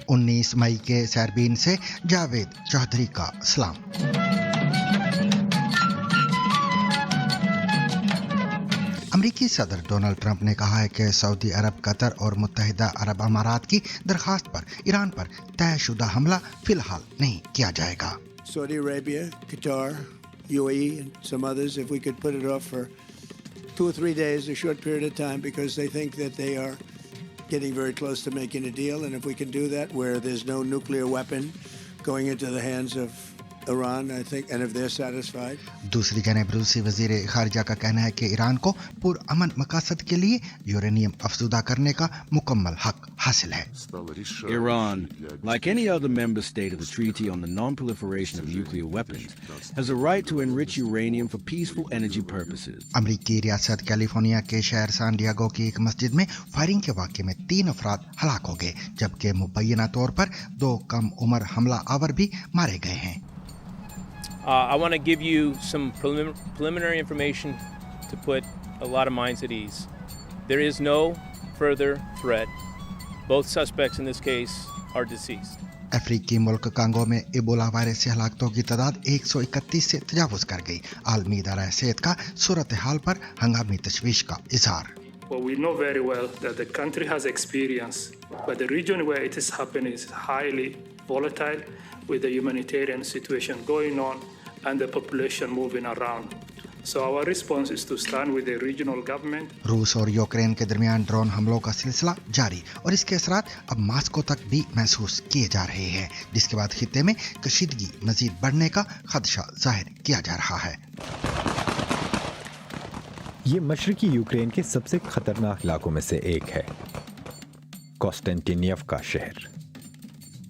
19 मई के सैरबीन से जावेद चौधरी का सलाम। अमरीकी सदर डोनाल्ड ट्रंप ने कहा है कि सऊदी अरब, कतर और मुत्तहिदा अरब अमारात की दरखास्त पर ईरान पर तयशुदा हमला फिलहाल नहीं किया जाएगा। Saudi Arabia, Qatar, UAE and some others, if we could put it off for 2 or 3 days, a short period of time, because they think that they are getting very close to making a deal, and if we can do that where there's no nuclear weapon going into the hands of Iran, I think, and if they're satisfied. दूसरी जानब रूसी वजीर खारिजा का कहना है कि Iran को पुरअमन मकासद के लिए यूरेनियम अफजुदा करने का मुकम्मल हक हासिल है। Iran, like any other member state of the Treaty on the Non-Proliferation of Nuclear Weapons, has a right to enrich uranium for peaceful energy purposes. अमरीकी रियासत कैलिफोर्निया के शहर सैन डिएगो की एक मस्जिद में फायरिंग के वाक़े में 3 अफराद हलाक हो गए, जबकि मुबैना तौर पर 2 कम उम्र हमला आवर भी मारे गए हैं। I want to give you some preliminary information to put a lot of minds at ease. There is no further threat. Both suspects in this case are deceased. अफ्रीकी मुल्क कांगो में इबोला वायरस से हलाकतों की तादाद 131 से तजावुज कर गई। आलमी इदारा सेहत का सूरत हाल पर हंगामी तशवीश का इजहार। Well, we know very well that the country has experience, but the region where it is happening is highly volatile, with the humanitarian situation going on and the population moving around. So our response is to stand with the regional government. रूस और Ukraine के दरमियान drone हमलों का सिलसिला जारी और इसके असरात अब मास्को तक भी महसूस किए जा रहे हैं, जिसके बाद खित्ते में कशीदगी मजीद बढ़ने का खदशा जाहिर किया जा रहा है। ये मशरकी यूक्रेन के सबसे खतरनाक इलाकों में से एक है, कॉन्स्टेंटिनियव का शहर।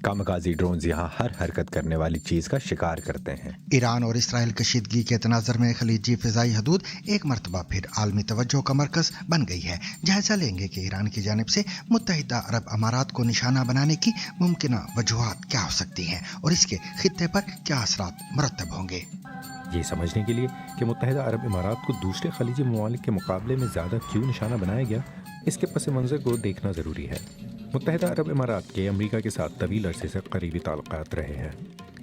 कामकाजी ड्रोन्स यहाँ हर हरकत करने वाली चीज का शिकार करते हैं। ईरान और इसराइल कशीदगी के तनाज़र में खलीजी फिजाई हदूद एक मरतबा फिर आलमी तवज्जो का मरकज बन गई है। जायजा लेंगे कि ईरान की जानिब से मुत्तहिदा अरब अमारात को निशाना बनाने की मुमकिन वजूहात क्या हो सकती हैं और इसके खित्ते पर क्या असरात मुरतब होंगे। ये समझने के लिए कि मुत्तहिदा अरब इमारात को दूसरे खलीजी ममालिक के मुकाबले में ज़्यादा क्यों निशाना बनाया गया, इसके पस मंज़र को देखना ज़रूरी है। मुत्तहिदा अरब इमारात के अमेरिका के साथ तवील अरसे से करीबी ताल्लुकात रहे हैं,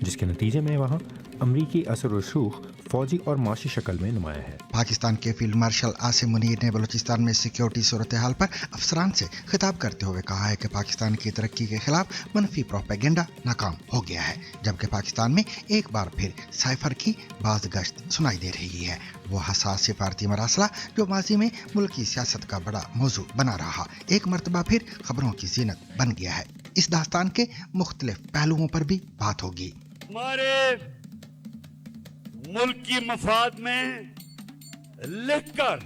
जिसके नतीजे में वहाँ अमरीकी असर व रसूख फौजी और माशी शक्ल में नुमाया है। पाकिस्तान के फील्ड मार्शल आसिम मुनीर ने बलूचिस्तान में सिक्योरिटी सूरत हाल पर अफसरान से खिताब करते हुए कहा है कि पाकिस्तान की तरक्की के खिलाफ मनफी प्रोपेगेंडा नाकाम हो गया है, जबकि पाकिस्तान में एक बार फिर साइफर की बाज गश्त सुनाई दे रही है। वो हसास सिफारती मरासला जो माजी में मुल्की सियासत का बड़ा मौजू बना रहा, एक मरतबा फिर खबरों की जीनत बन गया है। इस दास्तान के मुख्तलिफ पहलुओं पर भी बात होगी। हमारे मुल्क की मफाद में लिखकर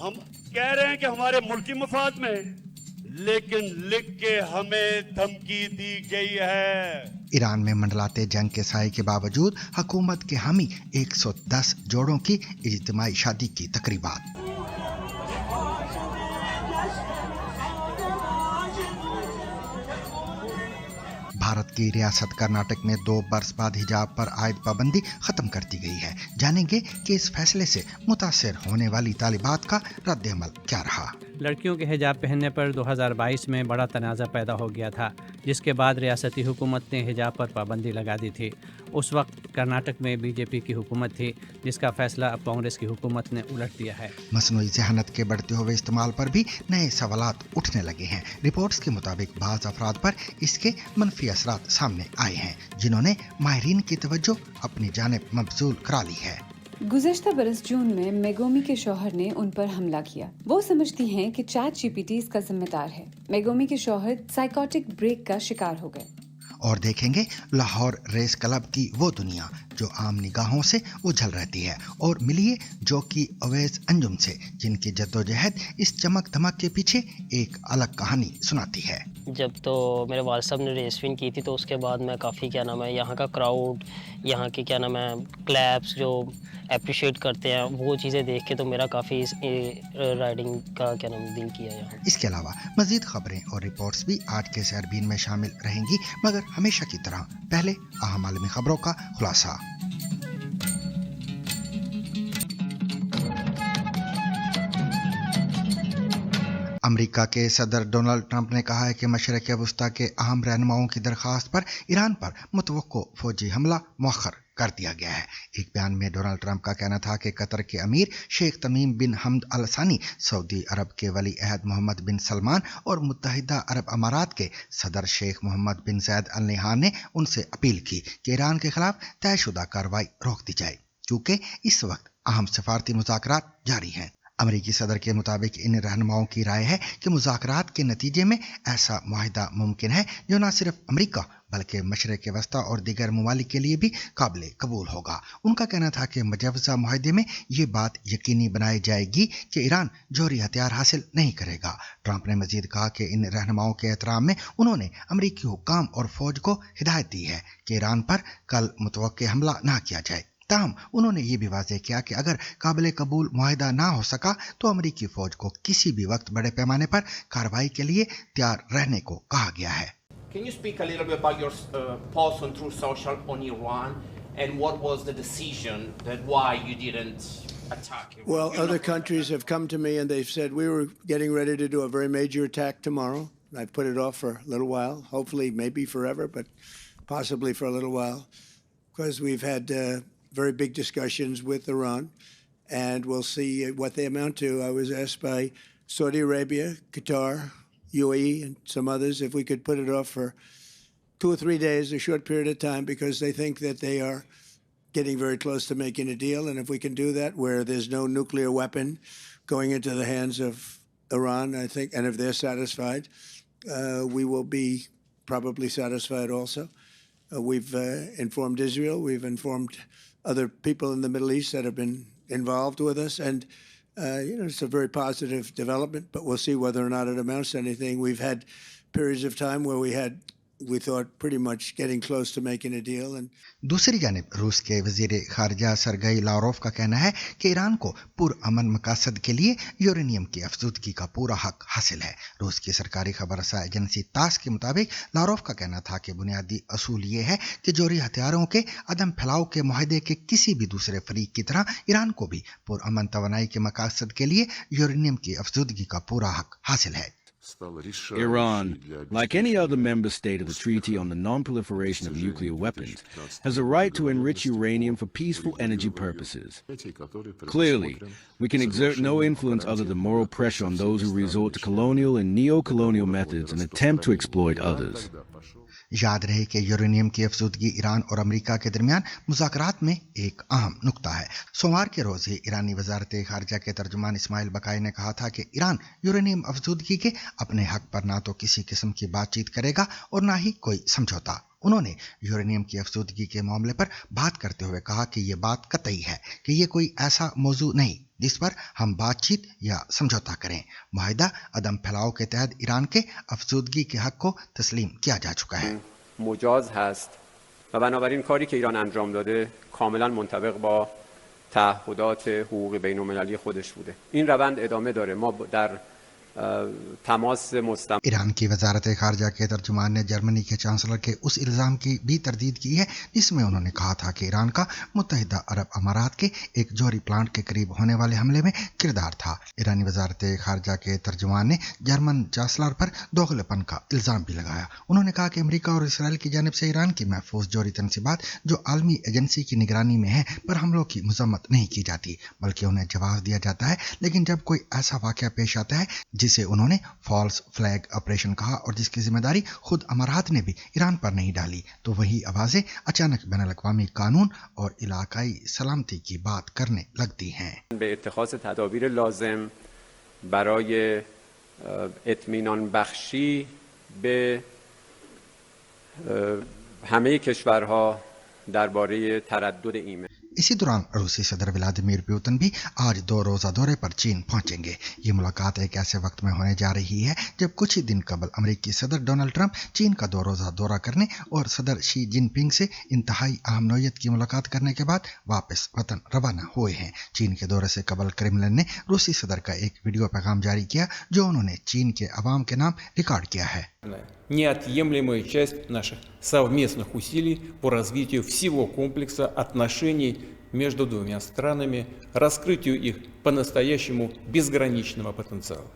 हम कह रहे हैं कि हमारे मुल्क की मफाद में, लेकिन लिख के हमें धमकी दी गई है। ईरान में मंडलाते जंग के साए के बावजूद हुकूमत के हामी 110 जोड़ों की इज्तिमाई शादी की तकरीबात। भारत की रियासत कर्नाटक में 2 बरस बाद हिजाब पर आयद पाबंदी खत्म कर दी गई है। जानेंगे कि इस फैसले से मुतासिर होने वाली तालिबात का रद्द-ए-अमल क्या रहा। लड़कियों के हिजाब पहनने पर 2022 में बड़ा तनाज़ा पैदा हो गया था, जिसके बाद रियासती हुकूमत ने हिजाब पर पाबंदी लगा दी थी। उस वक्त कर्नाटक में बीजेपी की हुकूमत थी, जिसका फैसला अब कांग्रेस की हुकूमत ने उलट दिया है। मसनूई ज़हनत के बढ़ते हुए इस्तेमाल पर भी नए सवालात उठने लगे हैं। रिपोर्ट्स के मुताबिक बाज़ अफराद पर इसके मनफी असरात सामने आए हैं, जिन्होंने माहिरीन की तवज्जो अपनी जानिब मबजूल करा ली है। गुज़श्ता बरस जून में मेगोमी के शौहर ने उन पर हमला किया। वो समझती हैं कि चैट जीपीटी इसका जिम्मेदार है। मेगोमी के शौहर साइकोटिक ब्रेक का शिकार हो गए। और देखेंगे लाहौर रेस क्लब की वो दुनिया जो आम निगाहों से उछल रहती है, और मिलिए जो कि अवैस अंजुम से, जिनकी जद्दोजहद इस चमक धमक के पीछे एक अलग कहानी सुनाती है। जब तो मेरे वालिद साहब ने रेस विन की थी, तो उसके बाद मैं काफ़ी यहाँ का क्राउड, यहाँ के क्लैप्स जो अप्रिशिएट करते हैं, वो चीज़ें देख के तो मेरा काफ़ी राइडिंग का दिल किया यहाँ। इसके अलावा मज़ीद खबरें और रिपोर्ट्स भी आज के सैरबीन में शामिल रहेंगी, मगर हमेशा की तरह पहले अहम आलमी खबरों का खुलासा। अमेरिका के सदर डोनाल्ड ट्रंप ने कहा है कि मशरक़ वस्ता के अहम रहनुमाओं की दरख्वास्त पर ईरान पर मुतवक्को फौजी हमला मौखर कर दिया गया है। एक बयान में डोनाल्ड ट्रंप का कहना था कि कतर के अमीर शेख तमीम बिन हमद अल सानी, सऊदी अरब के वली अहद मोहम्मद बिन सलमान और मुत्तहिदा अरब अमारात के सदर शेख मोहम्मद बिन ज़ैद अल नहान ने उनसे अपील की कि ईरान के खिलाफ तयशुदा कार्रवाई रोक दी जाए, क्योंकि इस वक्त अहम सफारती मुज़ाकरात जारी हैं। अमरीकी सदर के मुताबिक इन रहनुमाओं की राय है कि मुज़ाकरात के नतीजे में ऐसा मुआहिदा मुमकिन है जो न सिर्फ अमरीका बल्कि मशरक़ वस्ता और दीगर ममालिक के लिए भी काबिल कबूल होगा। उनका कहना था कि मुजव्वज़ा मुआहिदे में ये बात यकीनी बनाई जाएगी कि ईरान जौहरी हथियार हासिल नहीं करेगा। ट्रंप ने मजीद कहा कि इन रहनुमाओं के एहतराम में उन्होंने अमरीकी हुक्काम और फौज को हिदायत दी है कि ईरान पर कल मुतवक्के हमला ना किया जाए। ताहम उन्होंने ये भी वाज़ेह किया कि अगर काबिल कबूल मुआहिदा ना हो सका तो अमरीकी फौज को किसी भी वक्त बड़े पैमाने पर कार्रवाई के लिए तैयार रहने को कहा गया है। Can you speak a little bit about your post on Truth Social on Iran and what was the decision that why you didn't attack Iran? Well, other countries have come to me and they've said we were getting ready to do a very major attack tomorrow. I've put it off for a little while, hopefully maybe forever, but possibly for a little while, because we've had very big discussions with Iran, and we'll see what they amount to. I was asked by Saudi Arabia, Qatar, UAE, and some others if we could put it off for 2 or 3 days, a short period of time, because they think that they are getting very close to making a deal. And if we can do that where there's no nuclear weapon going into the hands of Iran, I think, and if they're satisfied, we will be probably satisfied also. We've informed Israel, we've informed other people in the Middle East that have been involved with us, and it's a very positive development, but we'll see whether or not it amounts to anything. We've had periods of time where we thought pretty much getting close to making a deal. And दूसरी जानिब रूस के वजीर खारजा Sergei लारोव का कहना है कि Iran को पुरअमन मकासद के लिए यूरेनियम की अफजूदगी का पूरा हक हासिल है। रूस की सरकारी खबरसा एजेंसी तास के मुताबिक लारोव का कहना था कि बुनियादी असूल ये है कि जौहरी हथियारों के अदम फैलाव के मुआहदे के किसी भी दूसरे फरीक की तरह ईरान को भी पुरअमन तवानाई के मकासद के लिए यूरेनियम की अफजूदगी का पूरा हक हासिल है। Iran, like any other member state of the Treaty on the Non-Proliferation of Nuclear Weapons, has a right to enrich uranium for peaceful energy purposes. Clearly, we can exert no influence other than moral pressure on those who resort to colonial and neo-colonial methods and attempt to exploit others. याद रहे कि uranium की अफजूदगी Iran और America के दरमियान मुज़ाकरात में एक अहम नुक्ता है। सोमवार के रोज़ ही ईरानी वज़ारत ख़ारिजा के तर्जुमान इस्माइल बकाई ने कहा था कि ईरान यूरेनियम अफजूदगी के अपने हक पर ना तो किसी किस्म की बातचीत करेगा और ना ही कोई समझौता। उन्होंने यूरेनियम की अफजूदगी के मामले पर बात करते हुए कहा कि ये बात कतई है कि ये कोई ऐसा मौजू नहीं जिस पर हम बातचीत या समझौता करें। मुआहिदा अदम फैलाव के तहत ईरान के अफजूदगी के हक को तस्लीम किया जा चुका है। مجاز هست و بنابراین کاری که ایران انجام داده کاملا منطبق با تعهدات حقوقی بین‌المللی خودش بوده. این روند ادامه داره. ما در تماس مستمر ईरान की वजारत खारजा के तर्जुमान ने जर्मनी के चांसलर के उस इल्ज़ाम की भी तरदीद की है जिसमें उन्होंने कहा था कि ईरान का मुत्तहिदा अरब अमारात के एक जौहरी प्लांट के करीब होने वाले हमले में किरदार था। ईरानी वजारत खारजा के तर्जुमान ने जर्मन चांसलर पर दोगलेपन का इल्ज़ाम भी लगाया। उन्होंने कहा कि अमरीका और इसराइल की जानिब से ईरान की महफूज जौहरी तनसीबात जो आलमी एजेंसी की निगरानी में है पर हमलों की मजम्मत नहीं की जाती बल्कि उन्हें जवाब दिया जाता है। लेकिन जब कोई ऐसा वाक़या पेश आता है जिसे उन्होंने फॉल्स फ्लैग ऑपरेशन कहा और जिसकी जिम्मेदारी खुद अमारात ने भी ईरान पर नहीं डाली तो वही आवाज़ें अचानक बैनुल-अक़वामी कानून और इलाकाई सलामती की बात करने लगती हैं। به اتخاذ تدابیر لازم برای اطمینان بخشی به همه کشورها درباره تردد ایمن इसी दौरान रूसी सदर व्लादिमीर पुतिन भी आज 2 रोज़ा दौरे पर चीन पहुंचेंगे। ये मुलाकात एक ऐसे वक्त में होने जा रही है जब कुछ ही दिन कबल अमेरिकी सदर डोनाल्ड ट्रंप चीन का 2 रोज़ा दौरा करने और सदर शी जिनपिंग से इंतहाई अहम नौयत की मुलाकात करने के बाद वापस वतन रवाना हुए हैं। चीन के दौरे से कबल क्रेमलिन ने रूसी सदर का एक वीडियो पैगाम जारी किया जो उन्होंने चीन के अवाम के नाम रिकॉर्ड किया है। Неотъемлемая часть наших совместных усилий по развитию всего комплекса отношений между двумя странами, раскрытию их по-настоящему безграничного потенциала.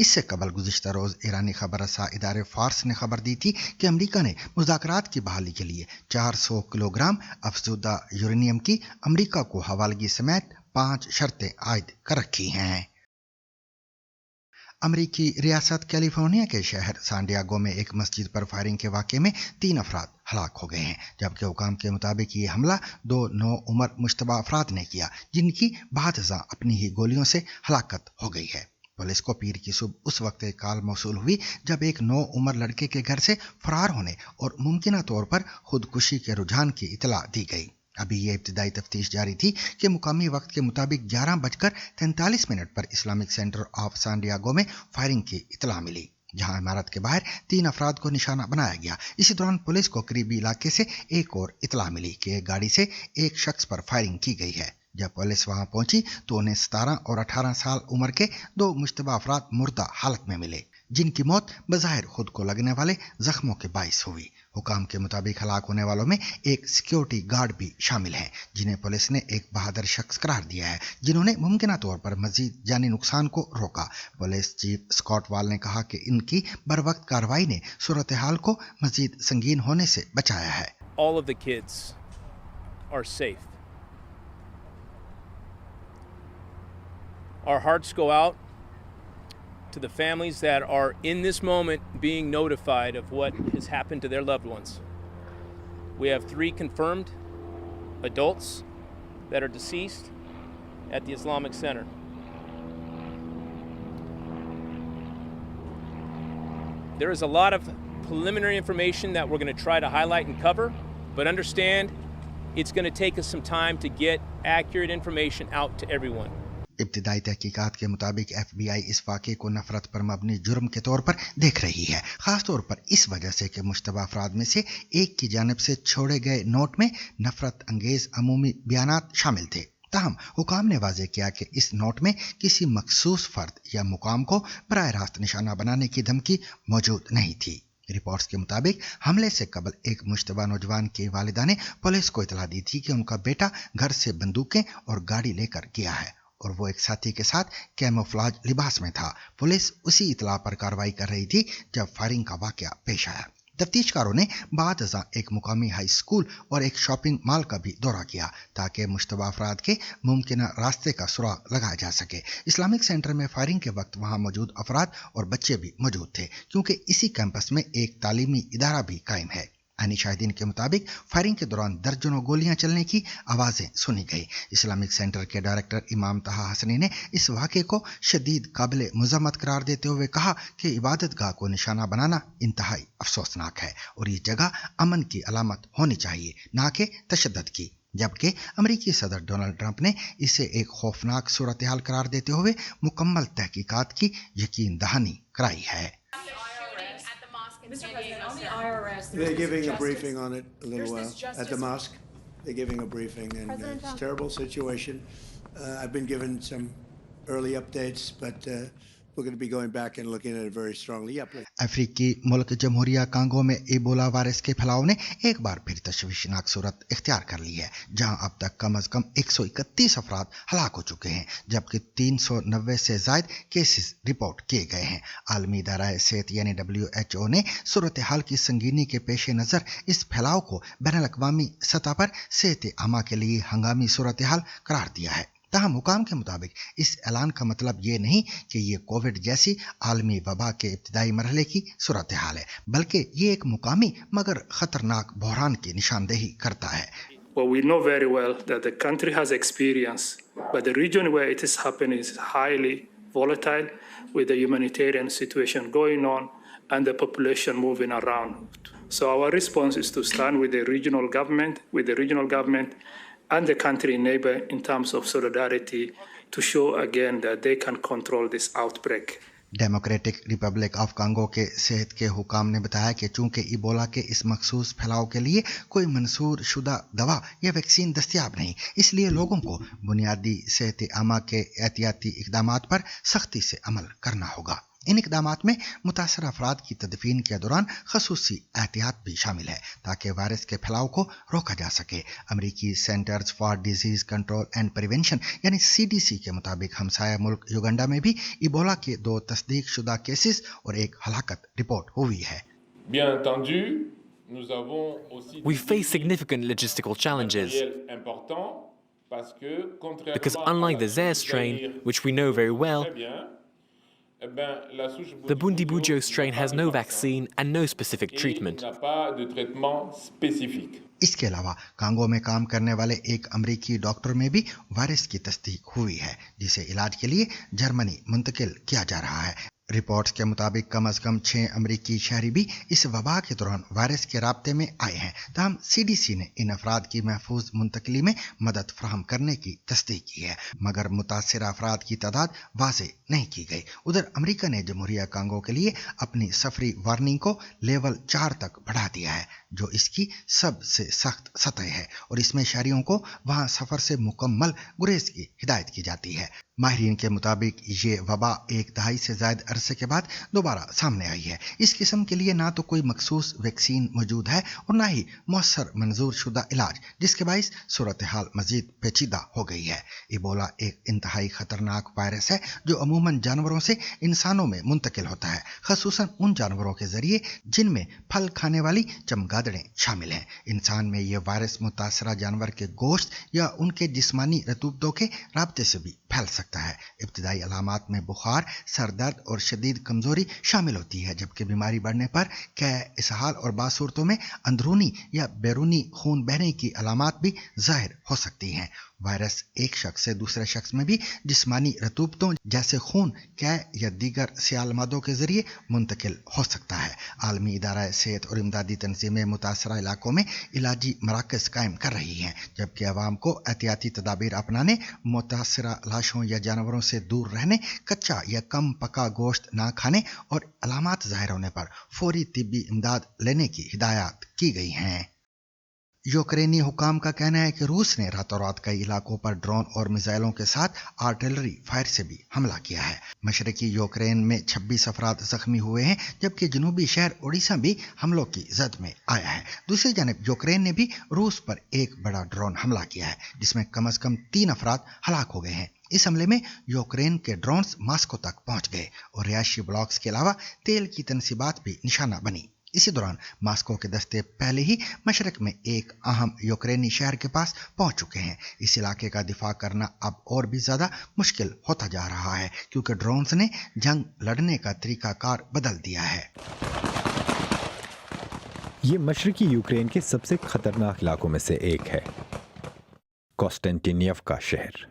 इससे कबल गुज़िश्ता रोज़ ईरानी खबर रसा इदारे फार्स ने खबर दी थी कि अमेरिका ने मुज़ाकरात की बहाली के लिए 400 किलोग्राम अफज़ुदा यूरेनियम की अमेरिका को हवालगी समेत 5 शर्तें आयद कर रखी हैं। अमरीकी रियासत कैलिफोर्निया के शहर सैन डिएगो में एक मस्जिद पर फायरिंग के वाक़े में 3 अफराद हलाक हो गए हैं, जबकि हुकाम के मुताबिक ये हमला 2 नौउम्र मुश्तबा अफराद ने किया, जिनकी बादशाह अपनी ही गोलियों से हलाकत हो गई है। पुलिस को पीर की सुबह उस वक्त एक कॉल मौसूल हुई जब एक 9 उम्र लड़के के घर से फरार होने और मुमकिना तौर पर खुदकुशी के रुझान की इतला दी गई। अभी ये इब्तिदाई तफ्तीश जारी थी कि मुकामी वक्त के मुताबिक 11:43 पर Islamic Center of San Diego में फायरिंग की इतला मिली, जहां इमारत के बाहर 3 अफराद को निशाना बनाया गया। इसी दौरान पुलिस को करीबी इलाके से एक और इतला मिली कि एक गाड़ी से एक शख्स पर फायरिंग की गई है। जब पुलिस वहां पहुंची तो उन्हें 17 और 18 साल उम्र के 2 मुश्तबा अफराद मुर्दा हालत में मिले, जिनकी मौत बज़ाहिर खुद को लगने वाले जख्मों के बाइस हुई। हुकाम के मुताबिक हलाक होने वालों में एक सिक्योरिटी गार्ड भी शामिल हैं, जिन्हें पुलिस ने एक बहादुर शख्स करार दिया है, जिन्होंने मुमकिना तौर पर मजीद जानी नुकसान को रोका। पुलिस चीफ स्कॉट वाल ने कहा कि इनकी बरवक्त कार्रवाई ने सूरत हाल को मजीद संगीन होने से बचाया है। All of the kids are safe. Our hearts go out to the families that are in this moment being notified of what has happened to their loved ones. We have 3 confirmed adults that are deceased at the Islamic Center. There is a lot of preliminary information that we're going to try to highlight and cover, but understand it's going to take us some time to get accurate information out to everyone. इब्तिदाई तहकीकात के मुताबिक FBI इस वाक़े को नफरत पर मबनी जुर्म के तौर पर देख रही है, ख़ास तौर पर इस वजह से कि मुश्तबा अफराद में से एक की जानिब से छोड़े गए नोट में नफरत अंगेज़ अमूमी बयानात शामिल थे। ताहम हुकाम ने वाज़ेह किया कि इस नोट में किसी मखसूस फ़र्द या मुकाम को बराह रास्त निशाना बनाने की धमकी मौजूद नहीं थी। रिपोर्ट्स के मुताबिक हमले से कबल एक मुश्तबा नौजवान के वालिदा ने पुलिस को इतला दी थी कि उनका बेटा घर से बंदूकें और गाड़ी लेकर गया है और वो एक साथी के साथ कैमोफ्लाज लिबास में था। पुलिस उसी इतला पर कार्रवाई कर रही थी जब फायरिंग का वाकया पेश आया। तफ्तीशकारों ने बाद अज़ां एक मुकामी हाई स्कूल और एक शॉपिंग मॉल का भी दौरा किया ताकि मुश्तबा अफराद के मुमकिन रास्ते का सुराग लगाया जा सके। इस्लामिक सेंटर में फायरिंग के वक्त वहां मौजूद अफराद और बच्चे भी मौजूद थे, क्योंकि इसी कैंपस में एक तालीमी इदारा भी कायम है। आनी शाहिदीन के मुताबिक फायरिंग के दौरान दर्जनों गोलियां चलने की आवाज़ें सुनी गई। इस्लामिक सेंटर के डायरेक्टर इमाम तहा हसनी ने इस वाक़े को शदीद काबिल मुज़म्मत करार देते हुए कहा कि इबादत गाह को निशाना बनाना इंतहाई अफसोसनाक है और ये जगह अमन की अलामत होनी चाहिए, ना कि तशद्दुद की। जबकि अमेरिकी सदर डोनाल्ड ट्रंप ने इसे एक खौफनाक सूरत हाल करार देते हुए मुकम्मल तहकीकात की यकीन दहानी कराई है। They're giving a briefing on it a little while at the mosque. They're giving a briefing, and it's a terrible situation. I've been given some early updates, but we're going to be going back and looking at it very strongly. अफ्रीकी मुल्क जमहूरिया Congo में Ebola virus के फैलाव ने एक बार फिर तशवीशनाक सूरत इख्तियार कर ली है, जहां अब तक कम अज कम 131 अफराद हलाक हो चुके हैं, जबकि 390 से ज़ायद केसेस रिपोर्ट किए गए हैं। आलमी इदारा सेहत यानी WHO ने सूरत हाल की संगीनी के पेश नज़र इस फैलाव को बैनुल अक़वामी सतह पर सेहत आमा के लिए हंगामी सूरत हाल करार दिया है। ताहम हुकाम के मुताबिक इस ऐलान का मतलब ये नहीं कि ये कोविड जैसी आलमी वबा के इब्तिदाई मरहले की सूरत हाल है, बल्कि ये एक मुकामी मगर खतरनाक बहरान की निशानदेही करता है। Well, we know very well that the country has experience, but the region where it is happening is highly volatile, with the humanitarian situation going on and the population moving around. So our response is to stand with the regional government and the country neighbor in terms of solidarity to show again that they can control this outbreak. Democratic Republic of Congo के सेहत के हुकाम ने बताया कि चूंकि Ebola के इस मखसूस फैलाव के लिए कोई मंसूर शुदा दवा या वैक्सीन दस्तयाब नहीं, इसलिए लोगों को बुनियादी सेहत आमा के एहतियाती इक़दामात पर सख्ती से अमल करना होगा। इन इकदामात में मुतासर अफराद की तदफीन के दौरान खसूसी एहतियात भी शामिल है ताकि वायरस के फैलाव को रोका जा सके। अमरीकी centres for disease control and prevention यानी CDC के मुताबिक हमसाया मुल्क युगांडा में भी इबोला के 2 तस्दीक शुदा केसेस और एक हलाकत रिपोर्ट हुई है। We face significant logistical challenges because unlike the Zaire strain, which we know very well, the Bundibugyo strain has no vaccine and no specific treatment. इसके अलावा कांगो में काम करने वाले एक अमरीकी डॉक्टर में भी वायरस की तस्दीक हुई है जिसे इलाज के लिए जर्मनी मुंतकिल किया जा रहा है। रिपोर्ट्स के मुताबिक कम से कम 6 अमरीकी शहरी भी इस वबा के दौरान वायरस के राब्ते में आए हैं। तमाम CDC ने इन अफराद की महफूज मुंतकली में मदद फराहम करने की तस्दीक की है मगर मुतासर अफराद की तादाद वाज़ेह नहीं की गई। उधर अमरीका ने जमहूरिया कांगो के लिए अपनी सफरी वार्निंग को लेवल 4 तक बढ़ा दिया है जो इसकी सबसे सख्त सतह है और इसमें शहरियों को वहां सफर से मुकम्मल गुरेज की हिदायत की जाती है। माहिरीन के मुताबिक ये वबा 1 दहाई से ज़ायद अरसे के बाद दोबारा सामने आई है। इस किस्म के लिए ना तो कोई मखसूस वैक्सीन मौजूद है और ना ही मौसर मंजूर शुदा इलाज जिसके बाइस सूरत हाल मजीद पेचीदा हो गई है। इबोला एक इंतहाई खतरनाक वायरस है जो अमूमन जानवरों से इंसानों में मुंतकिल होता है, खसूसन उन जानवरों के जरिए जिनमें फल खाने वाली चमगादड़ें शामिल हैं। इंसान में यह वायरस मुतासरा जानवर के गोश्त या उनके जिस्मानी रतूबतों के राब्ते से भी फैल सकता है। इब्तिदाई अलामात में बुखार, सर दर्द और शदीद कमजोरी शामिल होती है जबकि बीमारी बढ़ने पर कै, इसहाल और बाज़ सूरतों में अंदरूनी या बैरूनी खून बहने की अलामात भी जाहिर हो सकती हैं। वायरस एक शख्स से दूसरे शख्स में भी जिस्मानी रतूबतों जैसे खून, कै या दीगर सियाल मादों के जरिए मुंतकिल हो सकता है। आलमी इदारा सेहत और इमदादी तंजीमें मुतासरा इलाकों में इलाजी मराकज़ कायम कर रही हैं जबकि अवाम को एहतियाती तदाबीर अपनाने, मुतासरा लाशों या जानवरों से दूर रहने, कच्चा या कम पका गोश्त ना खाने और अलामात ज़ाहिर होने पर फौरी तिब्बी इमदाद लेने की हिदायत की गई हैं। यूक्रेनी हुकाम का कहना है कि रूस ने रातों रात कई इलाकों पर ड्रोन और मिसाइलों के साथ आर्टिलरी फायर से भी हमला किया है। मशरकी यूक्रेन में 26 अफराद जख्मी हुए हैं जबकि जनूबी शहर ओडिशा भी हमलों की जद में आया है। दूसरी जानब यूक्रेन ने भी रूस पर एक बड़ा ड्रोन हमला किया है जिसमें कम से कम 3 अफराद हलाक हो गए हैं। इस हमले में यूक्रेन के ड्रोन्स मास्को तक पहुंच गए और रिहायशी ब्लॉक्स के अलावा तेल की तनसीबात भी निशाना बनी। इसी दौरान मास्को के दस्ते पहले ही मशरक में एक अहम यूक्रेनी शहर के पास पहुंच चुके हैं। इस इलाके का दिफा करना अब और भी ज्यादा मुश्किल होता जा रहा है क्योंकि ड्रोन्स ने जंग लड़ने का तरीकाकार बदल दिया है। ये मशरकी यूक्रेन के सबसे खतरनाक इलाकों में से एक है, कॉन्स्टेंटिनियव का शहर।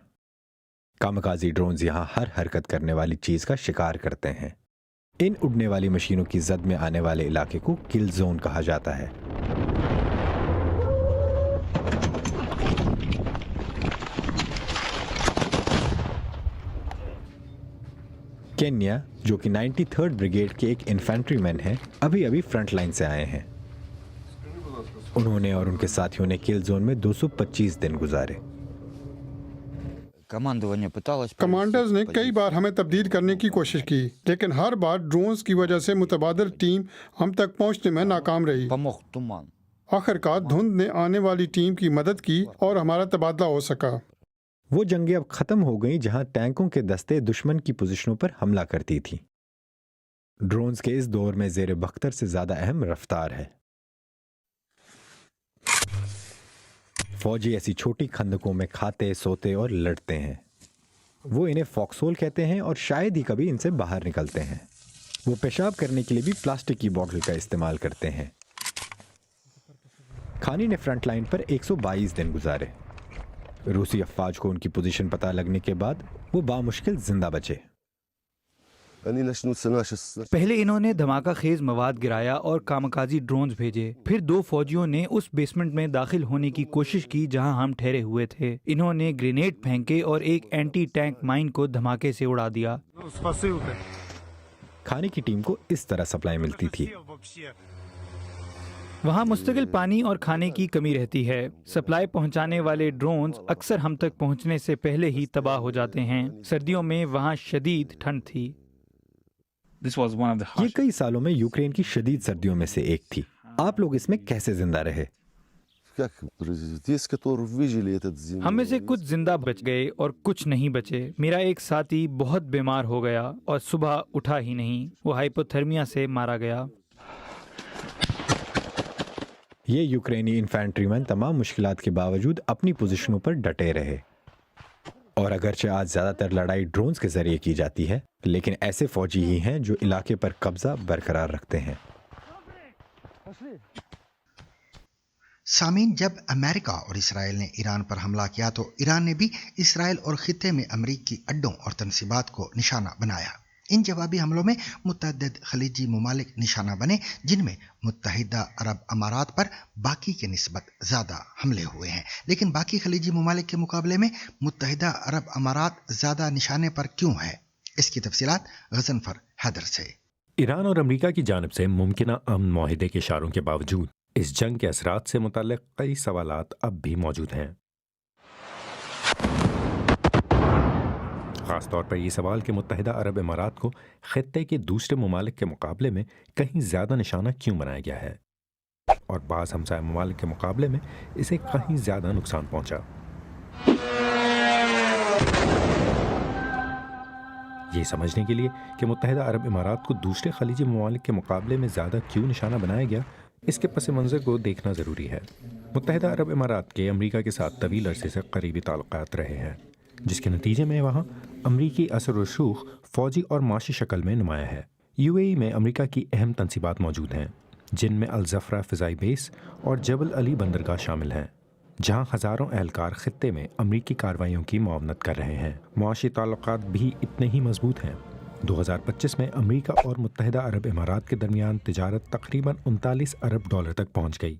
कामकाजी ड्रोन्स यहाँ हर हरकत करने वाली चीज का शिकार करते हैं। इन उड़ने वाली मशीनों की जद में आने वाले इलाके को किल जोन कहा जाता है। केन्या, जो कि 93rd ब्रिगेड के एक इन्फेंट्रीमैन हैं, अभी अभी फ्रंट लाइन से आए हैं। उन्होंने और उनके साथियों ने किल जोन में 225 दिन गुजारे। कमांडर्स ने कई बार हमें तब्दील करने की कोशिश की लेकिन हर बार ड्रोन्स की वजह से मुतबादिल टीम हम तक पहुंचने में नाकाम रही। आखिरकार धुंध ने आने वाली टीम की मदद की और हमारा तबादला हो सका। वो जंगें अब खत्म हो गईं जहां टैंकों के दस्ते दुश्मन की पोजीशनों पर हमला करती थी। ड्रोन्स के इस दौर में ज़ेर बख्तर से ज्यादा अहम रफ्तार है। फौजी ऐसी छोटी खंदकों में खाते, सोते और लड़ते हैं। वो इन्हें फॉक्सहोल कहते हैं और शायद ही कभी इनसे बाहर निकलते हैं। वो पेशाब करने के लिए भी प्लास्टिक की बोतल का इस्तेमाल करते हैं। खानी ने फ्रंट लाइन पर 122 दिन गुजारे। रूसी अफवाज को उनकी पोजीशन पता लगने के बाद वो बामुश्किल जिंदा बचे। पहले इन्होंने धमाका खेज मवाद गिराया और कामकाजी ड्रोन्स भेजे। फिर 2 फौजियों ने उस बेसमेंट में दाखिल होने की कोशिश की जहां हम ठहरे हुए थे। इन्होंने ग्रेनेड फेंके और एक एंटी टैंक माइन को धमाके से उड़ा दिया। खाने की टीम को इस तरह सप्लाई मिलती थी। वहाँ मुस्तकिल पानी और खाने की कमी रहती है। सप्लाई पहुँचाने वाले ड्रोन्स अक्सर हम तक पहुँचने से पहले ही तबाह हो जाते हैं। सर्दियों में वहाँ शदीद ठंड थी। یہ کئی سالوں میں یوکرین کی شدید سردیوں میں سے ایک تھی. آپ لوگ اس میں کیسے زندہ رہے؟ ہم میں سے کچھ زندہ بچ گئے اور کچھ نہیں بچے. میرا ایک ساتھی بہت بیمار ہو گیا اور صبح اٹھا ہی نہیں. وہ ہائپوتھرمیا سے مارا گیا. یہ یوکرینی انفینٹری مین تمام مشکلات کے باوجود اپنی پوزیشنوں پر ڈٹے رہے. اور اگرچہ آج زیادہ تر لڑائی ڈرونز کے ذریعے کی جاتی ہے، لیکن ایسے فوجی ہی ہیں جو علاقے پر قبضہ برقرار رکھتے ہیں. سامعین، جب امریکہ اور اسرائیل نے ایران پر حملہ کیا تو ایران نے بھی اسرائیل اور خطے میں امریکی اڈوں اور تنصیبات کو نشانہ بنایا. ان جوابی حملوں میں متعدد خلیجی ممالک نشانہ بنے، جن میں متحدہ عرب امارات پر باقی کے نسبت زیادہ حملے ہوئے ہیں. لیکن باقی خلیجی ممالک کے مقابلے میں متحدہ عرب امارات زیادہ نشانے پر کیوں ہے؟ اس کی تفصیلات غضنفر حیدر سے. ایران اور امریکہ کی جانب سے ممکنہ امن معاہدے کے اشاروں کے باوجود اس جنگ کے اثرات سے متعلق کئی سوالات اب بھی موجود ہیں. خاص طور پر یہ سوال کہ متحدہ عرب امارات کو خطے کے دوسرے ممالک کے مقابلے میں کہیں زیادہ نشانہ کیوں بنایا گیا ہے اور بعض ہمسایہ ممالک کے مقابلے میں اسے کہیں زیادہ نقصان پہنچا. یہ سمجھنے کے لیے کہ متحدہ عرب امارات کو دوسرے خلیجی ممالک کے مقابلے میں زیادہ کیوں نشانہ بنایا گیا، اس کے پس منظر کو دیکھنا ضروری ہے. متحدہ عرب امارات کے امریکہ کے ساتھ طویل عرصے سے قریبی تعلقات رہے ہیں، جس کے نتیجے میں وہاں امریکی اثر و رسوخ فوجی اور معاشی شکل میں نمایاں ہے. UAE میں امریکہ کی اہم تنصیبات موجود ہیں، جن میں الزفرہ فضائی بیس اور جبل علی بندرگاہ شامل ہیں، جہاں ہزاروں اہلکار خطے میں امریکی کارروائیوں کی معاونت کر رہے ہیں. معاشی تعلقات بھی اتنے ہی مضبوط ہیں. 2025 میں امریکہ اور متحدہ عرب امارات کے درمیان تجارت تقریباً 39 ارب ڈالر تک پہنچ گئی.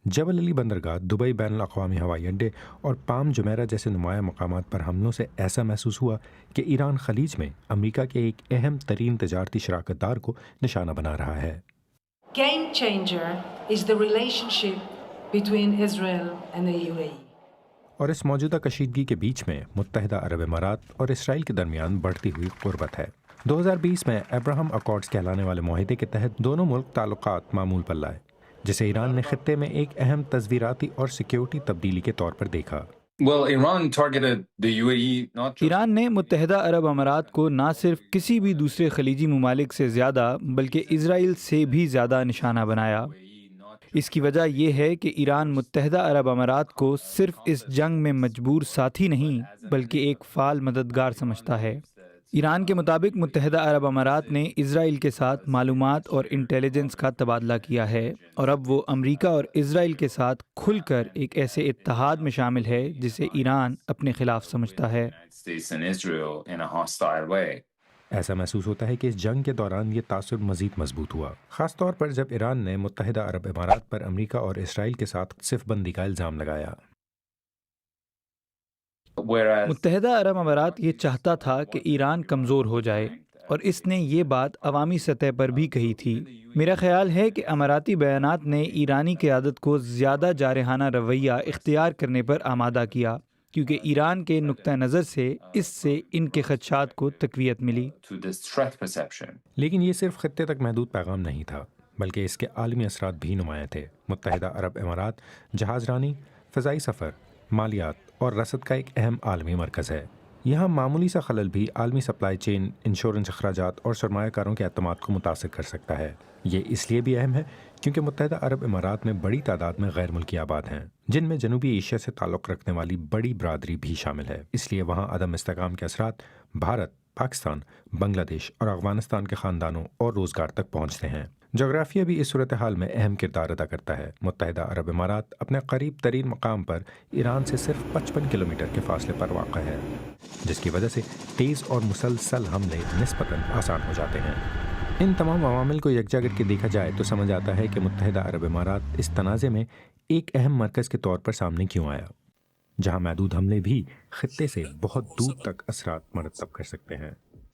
جبل علی بندرگاہ، دبئی بین الاقوامی ہوائی اڈے اور پام جمیرہ جیسے نمایاں مقامات پر حملوں سے ایسا محسوس ہوا کہ ایران خلیج میں امریکہ کے ایک اہم ترین تجارتی شراکت دار کو نشانہ بنا رہا ہے. Game changer is the relationship between Israel and the UAE. اور اس موجودہ کشیدگی کے بیچ میں متحدہ عرب امارات اور اسرائیل کے درمیان بڑھتی ہوئی قربت ہے. 2020 میں ابراہم اکارڈز کہلانے والے معاہدے کے تحت دونوں ملک تعلقات معمول پر لائے، جسے ایران نے خطے میں ایک اہم تصویراتی اور سیکیورٹی تبدیلی کے طور پر دیکھا. ایران نے متحدہ عرب امارات کو نہ صرف کسی بھی دوسرے خلیجی ممالک سے زیادہ بلکہ اسرائیل سے بھی زیادہ نشانہ بنایا. اس کی وجہ یہ ہے کہ ایران متحدہ عرب امارات کو صرف اس جنگ میں مجبور ساتھی نہیں بلکہ ایک فعال مددگار سمجھتا ہے. ایران کے مطابق متحدہ عرب امارات نے اسرائیل کے ساتھ معلومات اور انٹیلیجنس کا تبادلہ کیا ہے، اور اب وہ امریکہ اور اسرائیل کے ساتھ کھل کر ایک ایسے اتحاد میں شامل ہے جسے ایران اپنے خلاف سمجھتا ہے. ایسا محسوس ہوتا ہے کہ اس جنگ کے دوران یہ تاثر مزید مضبوط ہوا، خاص طور پر جب ایران نے متحدہ عرب امارات پر امریکہ اور اسرائیل کے ساتھ صف بندی کا الزام لگایا. متحدہ عرب امارات یہ چاہتا تھا کہ ایران کمزور ہو جائے، اور اس نے یہ بات عوامی سطح پر بھی کہی تھی. میرا خیال ہے کہ اماراتی بیانات نے ایرانی قیادت کو زیادہ جارحانہ رویہ اختیار کرنے پر آمادہ کیا، کیونکہ ایران کے نقطہ نظر سے اس سے ان کے خدشات کو تقویت ملی. لیکن یہ صرف خطے تک محدود پیغام نہیں تھا، بلکہ اس کے عالمی اثرات بھی نمایاں تھے. متحدہ عرب امارات جہاز رانی، فضائی سفر، مالیات اور رسد کا ایک اہم عالمی مرکز ہے. یہاں معمولی سا خلل بھی عالمی سپلائی چین، انشورنس اخراجات اور سرمایہ کاروں کے اعتماد کو متاثر کر سکتا ہے. یہ اس لیے بھی اہم ہے کیونکہ متحدہ عرب امارات میں بڑی تعداد میں غیر ملکی آباد ہیں، جن میں جنوبی ایشیا سے تعلق رکھنے والی بڑی برادری بھی شامل ہے. اس لیے وہاں عدم استحکام کے اثرات بھارت، پاکستان، بنگلہ دیش اور افغانستان کے خاندانوں اور روزگار تک پہنچتے ہیں. جغرافیہ بھی اس صورتحال میں اہم کردار ادا کرتا ہے. متحدہ عرب امارات اپنے قریب ترین مقام پر ایران سے صرف 55 کلومیٹر کے فاصلے پر واقع ہے، جس کی وجہ سے تیز اور مسلسل حملے نسبتاً آسان ہو جاتے ہیں. ان تمام عوامل کو یکجا کر کے دیکھا جائے تو سمجھ آتا ہے کہ متحدہ عرب امارات اس تنازع میں ایک اہم مرکز کے طور پر سامنے کیوں آیا، جہاں محدود حملے بھی خطے سے بہت دور تک اثرات مرتب کر سکتے ہیں.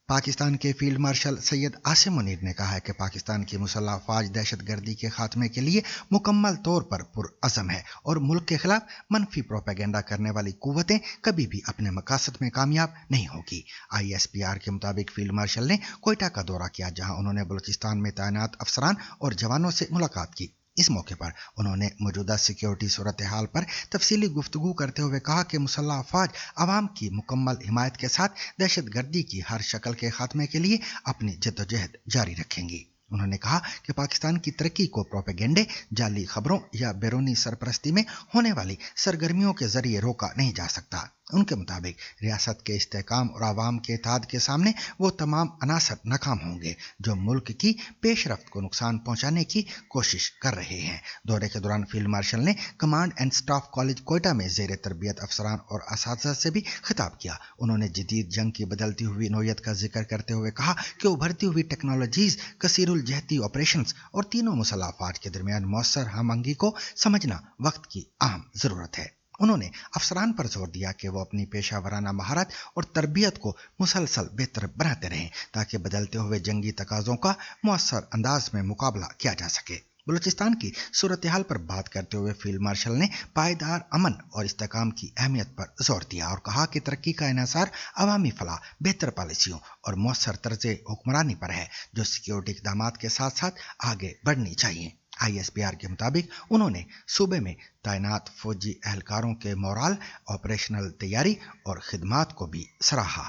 पाकिस्तान के फील्ड मार्शल सैयद आसिम मुनीर ने कहा है कि पाकिस्तान की मुसल्लह अफवाज दहशतगर्दी के खात्मे के लिए मुकम्मल तौर पर पुरअज़म है और मुल्क के खिलाफ मनफी प्रोपेगेंडा करने वाली कुव्वतें कभी भी अपने मकासद में कामयाब नहीं होगी। ISPR के मुताबिक फील्ड मार्शल ने कोयटा का दौरा किया, जहां उन्होंने बलूचिस्तान में तैनात अफसरान और जवानों से मुलाकात की। इस मौके पर उन्होंने मौजूदा सिक्योरिटी सूरत हाल पर तफसीली गुफ्तगू करते हुए कहा कि मुसल्लह अफवाज आवाम की मुकम्मल हिमायत के साथ दहशतगर्दी की हर शक्ल के खात्मे के लिए अपनी जद्दोजहद जारी रखेंगी। उन्होंने कहा कि पाकिस्तान की तरक्की को प्रोपेगेंडे, जाली खबरों या बैरूनी सरपरस्ती में होने वाली सरगर्मियों के जरिए रोका नहीं जा सकता। उनके मुताबिक रियासत के इस्तेहकाम और आवाम के इत्तेहाद के सामने वो तमाम अनासर नाकाम होंगे जो मुल्क की पेशरफ्त को नुकसान पहुंचाने की कोशिश कर रहे हैं। दौरे के दौरान फील्ड मार्शल ने command and staff college Quetta में ज़ेर तरबियत अफसरान और असातिज़ा से भी खिताब किया। उन्होंने जदीद जंग की बदलती हुई नौयत का जिक्र करते हुए कहा कि उभरती हुई टेक्नोलॉजीज, कसीरुल जहती ऑपरेशंस और तीनों मुसल्लह अफवाज के दरमियान मौसर हमआहंगी को समझना वक्त की अहम ज़रूरत है। उन्होंने अफसरान पर जोर दिया कि वो अपनी पेशा वराना महारत और तरबियत को मुसलसल बेहतर बनाते रहें ताकि बदलते हुए जंगी तकाज़ों का मौसर अंदाज में मुकाबला किया जा सके। बलूचिस्तान की सूरत हाल पर बात करते हुए फील्ड मार्शल ने पायदार अमन और इस्तेहकाम की अहमियत पर जोर दिया और कहा कि तरक्की का इन्हिसार अवामी फलाह, बेहतर पॉलिसियों और मौसर तर्ज़ हुक्मरानी पर है जो सिक्योरिटी इक़दामात के साथ साथ आगे बढ़नी चाहिए। ISPR के मुताबिक उन्होंने सूबे में तैनात फौजी एहलकारों के मोराल, ऑपरेशनल तैयारी और खिदमात को भी सराहा।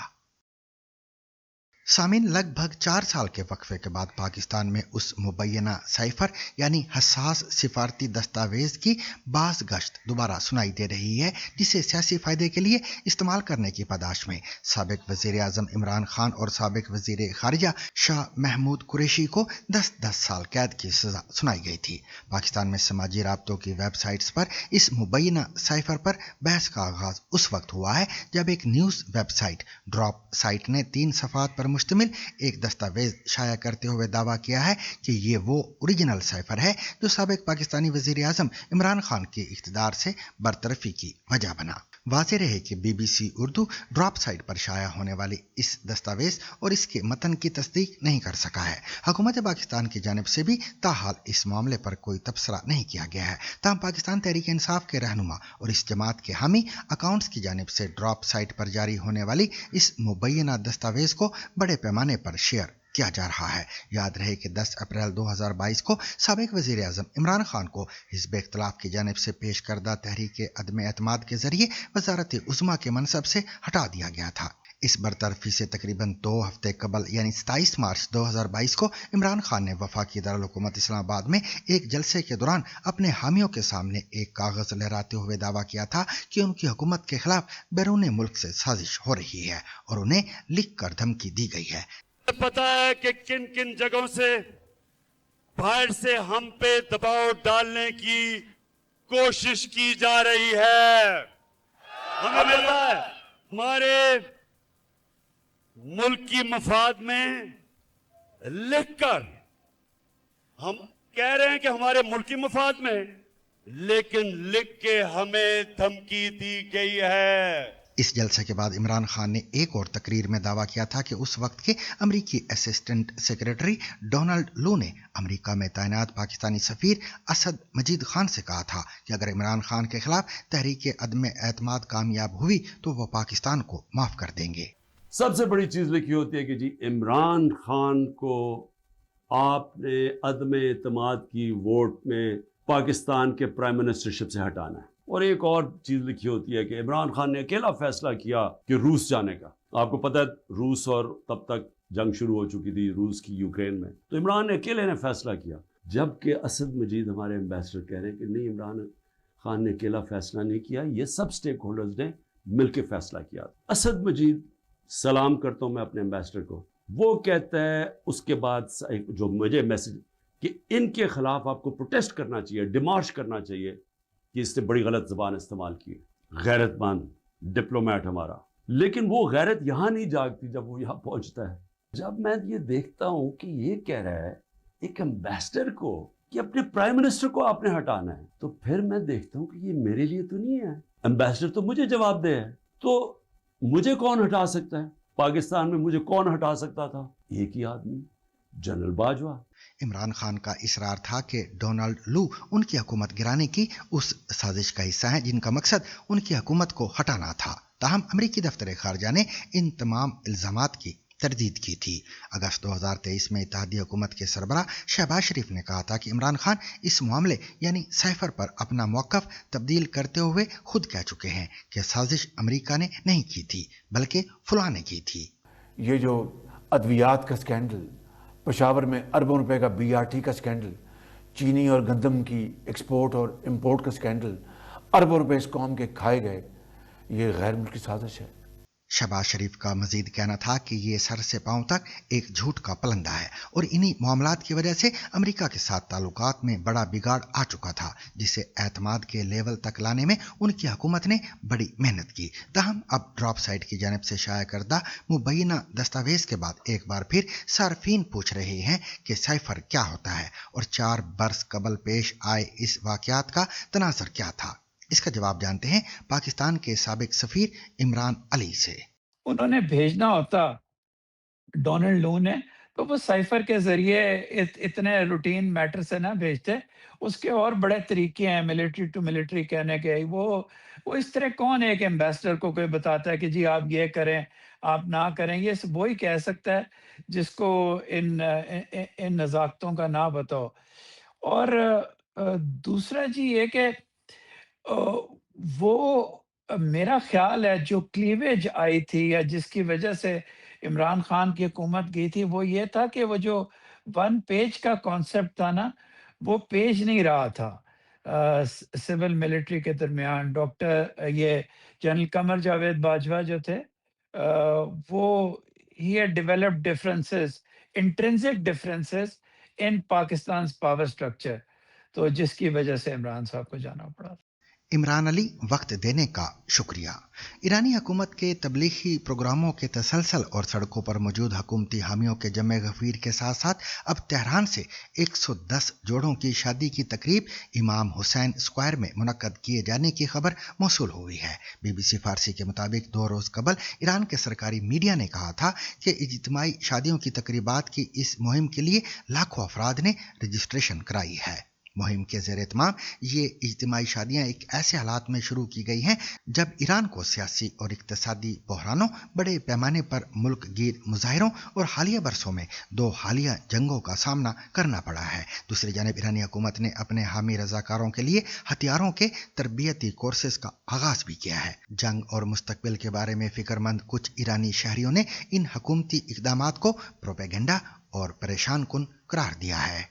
सामीन, लगभग 4 साल के वक्फे के बाद पाकिस्तान में उस मुबैना साइफर यानी हसास सिफारती दस्तावेज की बाज़ गश्त दोबारा सुनाई दे रही है, जिसे सियासी फ़ायदे के लिए इस्तेमाल करने की पादाश में साबिक वज़ीर आज़म इमरान खान और साबिक वज़ीर ख़ारिजा शाह महमूद कुरैशी को 10-10 साल कैद की सज़ा सुनाई गई थी। पाकिस्तान में समाजी राब्तों की वेबसाइट्स पर इस मुबैना साइफर पर बहस का आगाज़ उस वक्त हुआ है जब एक न्यूज़ वेबसाइट ड्रॉप साइट ने 3 सफ़ात पर मुश्तमिल एक दस्तावेज शाया करते हुए दावा किया है कि ये वो ओरिजिनल साइफर है जो साबिक पाकिस्तानी वज़ीर आज़म इमरान खान के इक़्तिदार से बरतरफी की वजह बना। वाज़ेह रहे कि BBC उर्दू ड्रॉप साइट पर शाया होने वाली इस दस्तावेज और इसके मतन की तस्दीक नहीं कर सका है। हुकूमत पाकिस्तान की जानिब से भी ताहाल इस मामले पर कोई तबसरा नहीं किया गया है। ताहम पाकिस्तान तहरीक इंसाफ के रहनुमा और इस जमात के हामी अकाउंट्स की जानिब से ड्रॉप साइट पर जारी होने वाली इस मुबैना दस्तावेज को बड़े पैमाने पर शेयर किया जा रहा है। याद रहे कि 10 अप्रैल 2022 को साबिक वज़ीर आज़म इमरान खान को हिज़्ब इख्तिलाफ की जानिब से पेश करदा तहरीक अदम एतमाद के जरिए वज़ारत उज़्मा के मनसब से हटा दिया गया था। इस बरतरफी से तकरीबन 2 हफ्ते कबल यानी 27 मार्च 2022 को इमरान खान ने वफाकी दारुल-हुकूमत इस्लामाबाद में एक जलसे के दौरान अपने हामियों के सामने एक कागज़ लहराते हुए दावा किया था कि उनकी हुकूमत के खिलाफ बैरून मुल्क से साजिश हो रही है और उन्हें लिख कर धमकी दी गई है। पता है कि किन किन जगहों से बाहर से हम पे दबाव डालने की कोशिश की जा रही है। हमें मिलता है हमारे मुल्क की मफाद में लिखकर हम कह रहे हैं कि हमारे मुल्क की मफाद में, लेकिन लिख के हमें धमकी दी गई है। इस जलसे के बाद इमरान खान ने एक और तकरीर में दावा किया था कि उस वक्त के अमरीकी असिस्टेंट सेक्रेटरी डोनाल्ड लू ने अमरीका में तैनात पाकिस्तानी सफीर असद मजीद खान से कहा था कि अगर इमरान खान के खिलाफ तहरीक अदम एतमाद कामयाब हुई तो वो पाकिस्तान को माफ कर देंगे। सबसे बड़ी चीज लिखी होती है कि जी इमरान खान को आपने अदम एतमाद की वोट में पाकिस्तान के प्राइम मिनिस्टरशिप से हटाना है। और एक और चीज लिखी होती है कि इमरान खान ने अकेला फैसला किया कि रूस जाने का। आपको पता है रूस और तब तक जंग शुरू हो चुकी थी रूस की यूक्रेन में, तो इमरान ने अकेले ने फैसला किया। जबकि असद मजीद हमारे एम्बेसडर कह रहे हैं कि नहीं, इमरान खान ने अकेला फैसला नहीं किया, ये सब स्टेक होल्डर्स ने मिलकर फैसला किया। असद मजीद, सलाम करता हूँ मैं अपने एम्बेसडर को, वो कहता है उसके बाद जो मुझे मैसेज कि इनके खिलाफ आपको प्रोटेस्ट करना चाहिए, डिमार्च करना चाहिए कि इसने बड़ी गलत ज़बान इस्तेमाल की। गैरतमंद डिप्लोमेट हमारा, लेकिन वो गैरत यहाँ नहीं जागती जब वो यहाँ पहुँचता है। जब मैं ये देखता हूँ कि ये कह रहा है एक एम्बेसडर को कि अपने प्राइम मिनिस्टर को आपने हटाना है, तो फिर मैं देखता हूँ कि ये मेरे लिए तो नहीं है। एम्बेसडर तो मुझे जवाब दे है, तो मुझे कौन हटा सकता है? पाकिस्तान में मुझे कौन हटा सकता था? एक ही आदमी, जनरल बाजवा। इमरान खान का इसरार था कि डोनाल्ड लू उनकी हुकूमत गिराने की उस साजिश का हिस्सा है जिनका मकसद उनकी हुकूमत को हटाना था। ताहम अमरीकी दफ्तर खारजा ने इन तमाम इल्जामात की तरदीद की थी। अगस्त 2023 में इत्तेहादी हुकूमत के सरबराह शहबाज शरीफ ने कहा था कि इमरान खान इस मामले यानी साइफर पर अपना मौक़िफ़ तब्दील करते हुए खुद कह चुके हैं कि साजिश अमरीका ने नहीं की थी बल्कि फुला ने की थी। ये जो अद्वियात का स्कैंडल, पेशावर में अरबों रुपए का BRT का स्कैंडल, चीनी और गंदम की एक्सपोर्ट और इंपोर्ट का स्कैंडल, अरबों रुपए इस कौम के खाए गए, ये गैर मुल्की साजिश है। शहबाज शरीफ का मजीद कहना था कि ये सर से पांव तक एक झूठ का पलंदा है और इन्हीं मामलात की वजह से अमेरिका के साथ ताल्लुकात में बड़ा बिगाड़ आ चुका था, जिसे एतमाद के लेवल तक लाने में उनकी हुकूमत ने बड़ी मेहनत की। ताहम अब ड्रॉप साइट की जानिब से शाया करदा मुबैना दस्तावेज के बाद एक बार फिर सार्फिन पूछ रहे हैं कि साइफर क्या होता है और 4 बरस कबल पेश आए इस वाकयात का तनाजर क्या था। इसका जवाब जानते हैं पाकिस्तान के साबिक सफीर इमरान अली से। उन्होंने भेजना होता डोनाल्ड लू ने तो वो साइफर के जरिए इतने रूटीन मैटर से ना भेजते, उसके और बड़े तरीके हैं मिलिट्री टू मिलिट्री कहने के। वो इस तरह कौन एक एम्बेसडर को कोई बताता है कि जी आप ये करें आप ना करें? ये वो ही कह सकता है जिसको इन नज़ाकतों का ना बताओ। और दूसरा जी ये कि वो मेरा ख्याल है जो क्लीवेज आई थी या जिसकी वजह से इमरान खान की हुकूमत गई थी वो ये था कि वो जो 1 पेज का कॉन्सेप्ट था ना वो पेज नहीं रहा था सिविल मिलिट्री के दरमियान। डॉक्टर ये जनरल कमर जावेद बाजवा जो थे वो he had developed differences, intrinsic differences in Pakistan power structure, तो जिसकी वजह से इमरान साहब को जाना पड़ा। इमरान अली वक्त देने का शुक्रिया। ईरानी हुकूमत के तबलीगी प्रोग्रामों के तसलसल और सड़कों पर मौजूद हुकूमती हामियों के जमे गफीर के साथ साथ अब तेहरान से 110 जोड़ों की शादी की तकरीब इमाम हुसैन स्क्वायर में मुनक्कद किए जाने की खबर मौसूल हुई है। BBC फारसी के मुताबिक 2 रोज़ कबल ईरान के सरकारी मीडिया ने कहा था कि इज्तिमाई शादियों की तकरीबात की इस मुहिम के लिए लाखों अफराद ने रजिस्ट्रेशन कराई है। मुहिम के ज़ेर इत्माम ये इज्तिमाई शादियां एक ऐसे हालात में शुरू की गई हैं जब ईरान को सियासी और इक्तसादी बहरानों, बड़े पैमाने पर मुल्क गिर मुजाहिरों और हालिया बरसों में 2 हालिया जंगों का सामना करना पड़ा है। दूसरी जानिब ईरानी हुकूमत ने अपने हामी रजाकारों के लिए हथियारों के तरबियती कोर्सेज का आगाज भी किया है। जंग और मुस्तकबिल के बारे में फिक्रमंद कुछ ईरानी शहरियों ने इन हुकूमती इक़दामात को प्रोपेगेंडा और परेशान कुन करार दिया है।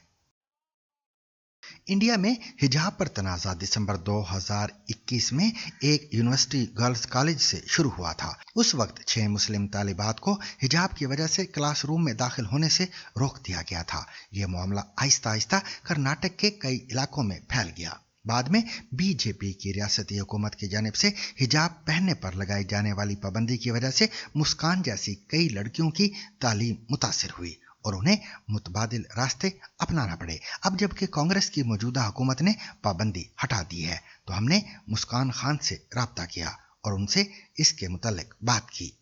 इंडिया में हिजाब पर तनाज़ा दिसंबर 2021 में एक यूनिवर्सिटी गर्ल्स कॉलेज से शुरू हुआ था। उस वक्त 6 मुस्लिम तालिबात को हिजाब की वजह से क्लासरूम में दाखिल होने से रोक दिया गया था। यह मामला आहिस्ता आहिस्ता कर्नाटक के कई इलाकों में फैल गया। बाद में बीजेपी की रियासती हुकूमत की जानिब से हिजाब पहनने पर लगाई जाने वाली पाबंदी की वजह से मुस्कान जैसी कई लड़कियों की तालीम मुतासिर हुई और उन्हें मुतबादिल रास्ते अपनाना पड़े। अब जबकि कांग्रेस की मौजूदा हुकूमत ने पाबंदी हटा दी है तो हमने मुस्कान खान से राब्ता किया और उनसे इसके मुतालिक बात की।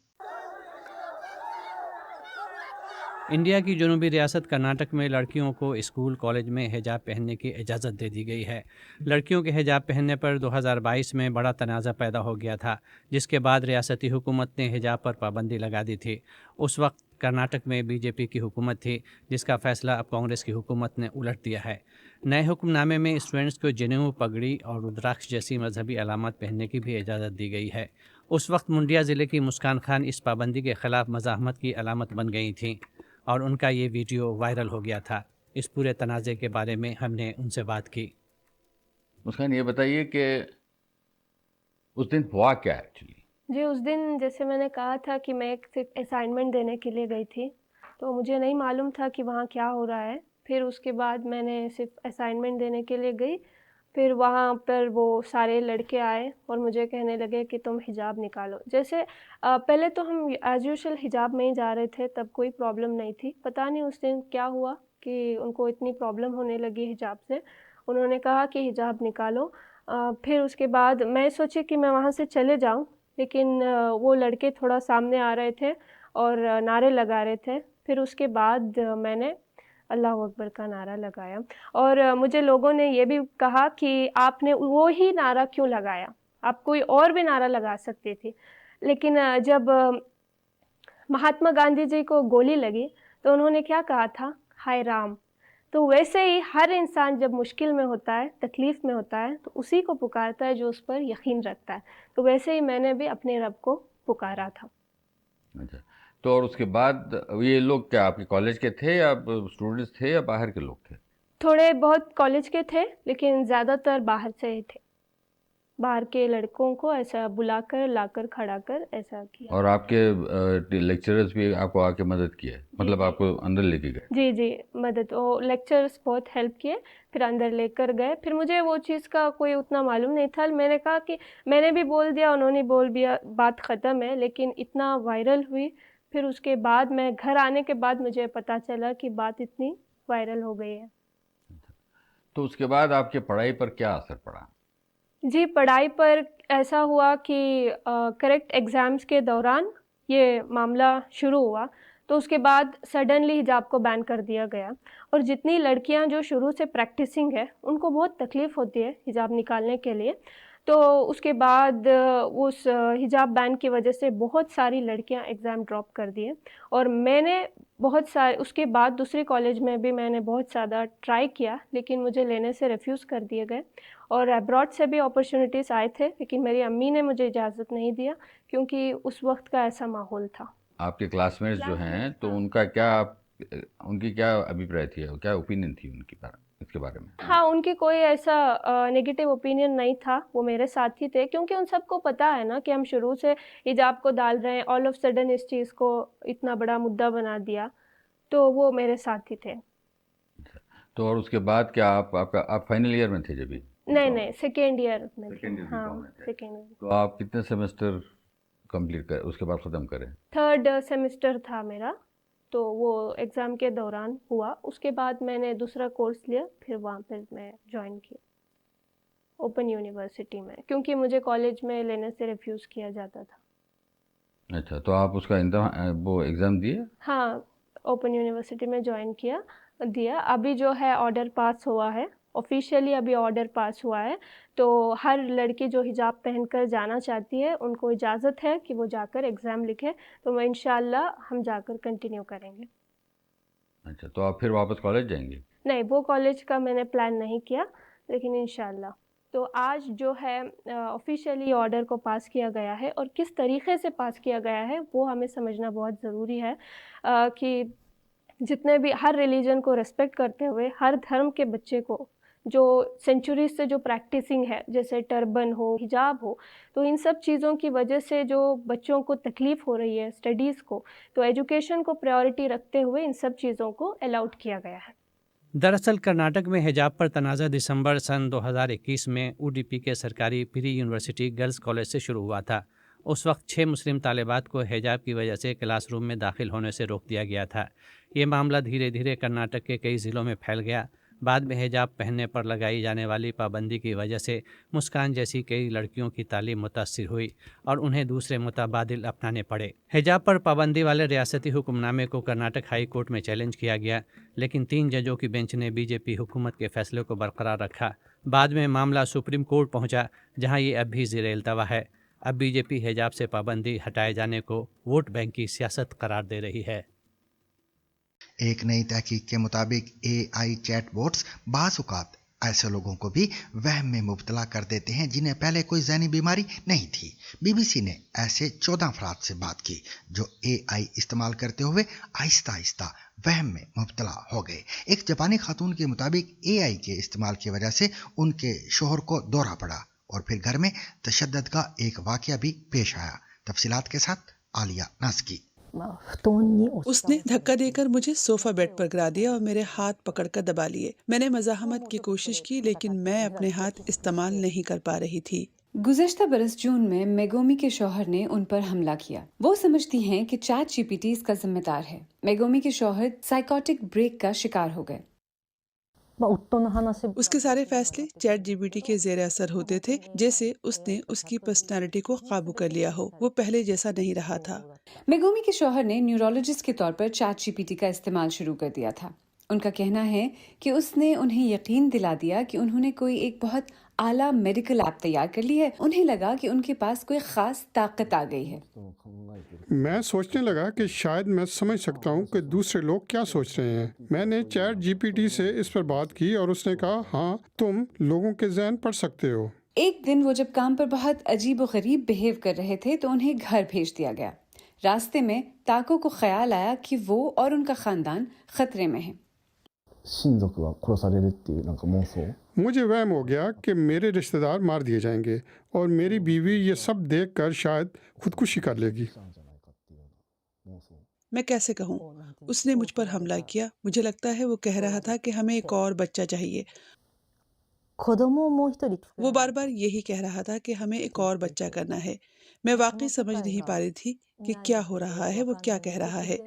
इंडिया की जनूबी रियासत कर्नाटक में लड़कियों को स्कूल कॉलेज में हिजाब पहनने की इजाज़त दे दी गई है। लड़कियों के हिजाब पहनने पर 2022 में बड़ा तनाज़ा पैदा हो गया था, जिसके बाद रियासती हुकूमत ने हिजाब पर पाबंदी लगा दी थी। उस वक्त कर्नाटक में बीजेपी की हुकूमत थी, जिसका फ़ैसला अब कांग्रेस की हुकूमत ने उलट दिया है। नए हुक्मनामे में स्टूडेंट्स को जनेऊ, पगड़ी और रुद्राक्ष जैसी मजहबी अलामत पहनने की भी इजाज़त दी गई है। उस वक्त मुंडिया ज़िले की मुस्कान खान इस पाबंदी के ख़िलाफ़ मज़ाहमत की अलामत बन गई थीं और उनका ये वीडियो वायरल हो गया था। इस पूरे तनाज़े के बारे में हमने उनसे बात की। मुस्कान, ये बताइए कि उस दिन हुआ क्या एक्चुअली? जी, उस दिन जैसे मैंने कहा था कि मैं एक सिर्फ असाइनमेंट देने के लिए गई थी, तो मुझे नहीं मालूम था कि वहाँ क्या हो रहा है। फिर उसके बाद मैंने सिर्फ असाइनमेंट देने के लिए गई। फिर वहाँ पर वो सारे लड़के आए और मुझे कहने लगे कि तुम हिजाब निकालो। जैसे पहले तो हम एज़ यूजुअल हिजाब में ही जा रहे थे, तब कोई प्रॉब्लम नहीं थी। पता नहीं उस दिन क्या हुआ कि उनको इतनी प्रॉब्लम होने लगी हिजाब से। उन्होंने कहा कि हिजाब निकालो। फिर उसके बाद मैं सोची कि मैं वहाँ से चले जाऊँ, लेकिन वो लड़के थोड़ा सामने आ रहे थे اور نعرے لگا رہے تھے. پھر اس کے بعد میں نے اللہ اکبر کا نعرہ لگایا اور مجھے لوگوں نے یہ بھی کہا کہ آپ نے وہی نعرہ کیوں لگایا, آپ کوئی اور بھی نعرہ لگا سکتی تھی. لیکن جب مہاتما گاندھی جی کو گولی لگی تو انہوں نے کیا کہا تھا, ہائے رام. تو ویسے ہی ہر انسان جب مشکل میں ہوتا ہے, تکلیف میں ہوتا ہے, تو اسی کو پکارتا ہے جو اس پر یقین رکھتا ہے. تو ویسے ہی میں نے بھی اپنے رب کو پکارا تھا. اچھا, تو اور اس کے بعد یہ لوگ کیا آپ کے کالج کے تھے یا اسٹوڈنٹس تھے یا باہر کے لوگ تھے؟ تھوڑے بہت کالج کے تھے لیکن زیادہ تر باہر سے ہی تھے. باہر کے لڑکوں کو ایسا بلا کر لا کر کھڑا کر ایسا کیا. اور آپ کے لیکچررز بھی آپ کو آ کے مدد کیے, مطلب آپ کو اندر لے کے گئے؟ جی جی مدد, وہ لیکچرز بہت ہیلپ کیے, پھر اندر لے کر گئے. پھر مجھے وہ چیز کا کوئی اتنا معلوم نہیں تھا. میں نے کہا کہ میں نے بھی بول دیا, انہوں نے بول دیا, بات ختم ہے. لیکن اتنا وائرل ہوئی. پھر اس کے بعد میں گھر آنے کے بعد مجھے پتہ چلا کہ بات اتنی وائرل ہو گئی ہے. تو اس کے بعد آپ کی پڑھائی پر کیا اثر پڑا؟ جی پڑھائی پر ایسا ہوا کہ کریکٹ ایگزامز کے دوران یہ معاملہ شروع ہوا. تو اس کے بعد سڈنلی حجاب کو بین کر دیا گیا. اور جتنی لڑکیاں جو شروع سے پریکٹسنگ ہے ان کو بہت تکلیف ہوتی ہے حجاب نکالنے کے لیے. تو اس کے بعد اس حجاب بین کی وجہ سے بہت ساری لڑکیاں ایگزام ڈراپ کر دیے. اور میں نے بہت سارے اس کے بعد دوسری کالج میں بھی میں نے بہت زیادہ ٹرائی کیا لیکن مجھے لینے سے ریفیوز کر دیے گئے. اور ابراڈ سے بھی اپرچونیٹیز آئے تھے لیکن میری امی نے مجھے اجازت نہیں دیا کیونکہ اس وقت کا ایسا ماحول تھا. آپ کے کلاس میٹس جو ہیں تو ان کا کیا, ان کی کیا ابھیپرائے تھی, کیا اوپینین تھی ان کی اس کے بارے میں؟ ہاں, ان کی کوئی ایسا نگیٹو اوپینین نہیں تھا. وہ میرے ساتھ ہی تھے کیونکہ ان سب کو پتہ ہے نا کہ ہم شروع سے حجاب کو ڈال رہے ہیں. آل آف سڈن اس چیز کو اتنا بڑا مدعا بنا دیا, تو وہ میرے ساتھ ہی تھے. تو اور اس کے بعد کیا آپ فائنل ایئر میں تھے جبھی؟ نہیں, سیکنڈ ایئر میں. ہاں سیکنڈ ایئر. تو آپ کتنے سیمسٹر کمپلیٹ کریں اس کے بعد ختم کریں؟ 3rd سیمسٹر تھا میرا, تو وہ ایگزام کے دوران ہوا. اس کے بعد میں نے دوسرا کورس لیا, پھر وہاں پہ میں جوائن کیا اوپن یونیورسٹی میں کیونکہ مجھے کالج میں لینے سے ریفیوز کیا جاتا تھا. اچھا, تو آپ اس کا وہ ایگزام دیے؟ ہاں, اوپن یونیورسٹی میں جوائن دیا. ابھی جو ہے آرڈر پاس ہوا ہے, آفیشیلی ابھی آرڈر پاس ہوا ہے. تو ہر لڑکی جو حجاب پہن کر جانا چاہتی ہے ان کو اجازت ہے کہ وہ جا کر ایگزام لکھے. تو میں انشاءاللہ ہم جا کر کنٹینیو کریں گے. اچھا, تو آپ پھر واپس کالج جائیں گے؟ نہیں, وہ کالج کا میں نے پلان نہیں کیا لیکن انشاءاللہ. تو آج جو ہے آفیشیلی آرڈر کو پاس کیا گیا ہے اور کس طریقے سے پاس کیا گیا ہے وہ ہمیں سمجھنا بہت ضروری ہے کہ جتنے بھی ہر ریلیجن کو ریسپیکٹ کرتے ہوئے ہر دھرم کے بچے کو جو سینچوریز سے جو پریکٹسنگ ہے جیسے ٹربن ہو, حجاب ہو, تو ان سب چیزوں کی وجہ سے جو بچوں کو تکلیف ہو رہی ہے اسٹڈیز کو, تو ایجوکیشن کو پریورٹی رکھتے ہوئے ان سب چیزوں کو الاؤڈ کیا گیا ہے. دراصل کرناٹک میں حجاب پر تنازع دسمبر سن 2021 میں او ڈی پی کے سرکاری پری یونیورسٹی گرلز کالج سے شروع ہوا تھا. اس وقت 6 مسلم طالبات کو حجاب کی وجہ سے کلاس روم میں داخل ہونے سے روک دیا گیا تھا. یہ معاملہ دھیرے دھیرے کرناٹک کے کئی ضلعوں میں پھیل گیا. بعد میں حجاب پہننے پر لگائی جانے والی پابندی کی وجہ سے مسکان جیسی کئی لڑکیوں کی تعلیم متاثر ہوئی اور انہیں دوسرے متبادل اپنانے پڑے. حجاب پر پابندی والے ریاستی حکم نامے کو کرناٹک ہائی کورٹ میں چیلنج کیا گیا لیکن 3 ججوں کی بینچ نے بی جے پی حکومت کے فیصلے کو برقرار رکھا. بعد میں معاملہ سپریم کورٹ پہنچا جہاں یہ اب بھی زیر التوا ہے. اب بی جے پی حجاب سے پابندی ہٹائے جانے کو ووٹ بینک کی سیاست قرار دے رہی ہے. ایک نئی تحقیق کے مطابق AI چیٹ بوٹس بعض اوقات ایسے لوگوں کو بھی وہم میں مبتلا کر دیتے ہیں جنہیں پہلے کوئی ذہنی بیماری نہیں تھی. BBC نے ایسے 14 افراد سے بات کی جو AI استعمال کرتے ہوئے آہستہ آہستہ وہم میں مبتلا ہو گئے. ایک جاپانی خاتون کے مطابق AI کے استعمال کی وجہ سے ان کے شوہر کو دورہ پڑا اور پھر گھر میں تشدد کا ایک واقعہ بھی پیش آیا. تفصیلات کے ساتھ عالیہ نازکی. اس نے دھکا دے کر مجھے صوفہ بیڈ پر گرا دیا اور میرے ہاتھ پکڑ کر دبا لیے. میں نے مزاحمت کی کوشش کی لیکن میں اپنے ہاتھ استعمال نہیں کر پا رہی تھی. گزشتہ برس جون میں میگومی کے شوہر نے ان پر حملہ کیا. وہ سمجھتی ہیں کہ چیٹ GPT اس کا ذمہ دار ہے. میگومی کے شوہر سائیکوٹک بریک کا شکار ہو گئے. उसके सारे फैसले चैट जीपीटी के जेर असर होते थे, जैसे उसने उसकी पर्सनालिटी को काबू कर लिया हो। वो पहले जैसा नहीं रहा था। मेगोमी के शौहर ने न्यूरोलॉजिस्ट के तौर पर चैट जीपीटी का इस्तेमाल शुरू कर दिया था। उनका कहना है कि उसने उन्हें यकीन दिला दिया कि उन्होंने कोई एक बहुत आला मेडिकल ऐप तैयार कर ली है। उन्हें लगा कि उनके पास कोई खास ताकत आ गई है। मैं सोचने लगा कि शायद मैं समझ सकता हूँ कि दूसरे लोग क्या सोच रहे हैं। मैंने चैट जीपीटी से इस पर बात की और उसने कहा, हाँ, तुम लोगों के ज़हन पढ़ सकते हो। एक दिन वो जब काम पर बहुत अजीब और गरीब बिहेव कर रहे थे तो उन्हें घर भेज दिया गया। रास्ते में ताको को ख्याल आया कि वो और उनका खानदान खतरे में है। मुझे वहम हो गया कि मेरे रिश्तेदार मार दिए जाएंगे और मेरी बीवी ये सब देखकर शायद खुदकुशी कर लेगी। मैं कैसे कहूँ, उसने मुझ पर हमला किया। मुझे लगता है वो कह रहा था कि हमें एक और बच्चा चाहिए। वो बार बार यही कह रहा था कि हमें एक और बच्चा करना है। मैं वाकई समझ नहीं पा रही थी कि क्या हो रहा है, वो क्या कह रहा है।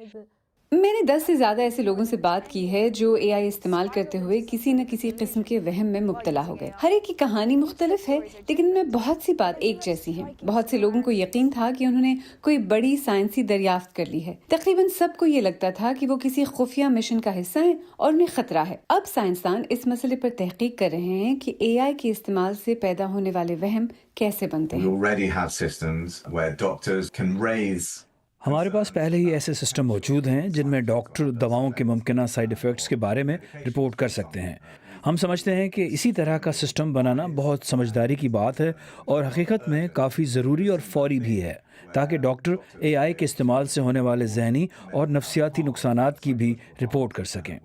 मैंने 10 से ज्यादा ऐसे लोगों से बात की है जो एआई इस्तेमाल करते हुए किसी न किसी किस्म के वहम में मुब्तला हो गए। हर एक की कहानी मुख्तलिफ है, लेकिन उनमें बहुत सी बात एक जैसी है। बहुत से लोगों को यकीन था कि उन्होंने कोई बड़ी साइंसी दरियाफ्त कर ली है। तकरीबन सबको ये लगता था कि वो किसी खुफिया मिशन का हिस्सा है और उन्हें खतरा है। अब साइंसदान इस मसले पर तहकीक कर रहे हैं कि एआई के इस्तेमाल से पैदा होने वाले वहम कैसे बनते हैं। हमारे पास पहले ही ऐसे सिस्टम मौजूद हैं जिनमें डॉक्टर दवाओं के मुमकिन साइड इफ़ेक्ट्स के बारे में रिपोर्ट कर सकते हैं। हम समझते हैं कि इसी तरह का सिस्टम बनाना बहुत समझदारी की बात है और हकीकत में काफ़ी ज़रूरी और फौरी भी है, ताकि डॉक्टर एआई के इस्तेमाल से होने वाले जहनी और नफ्सियाती नुकसानात की भी रिपोर्ट कर सकें।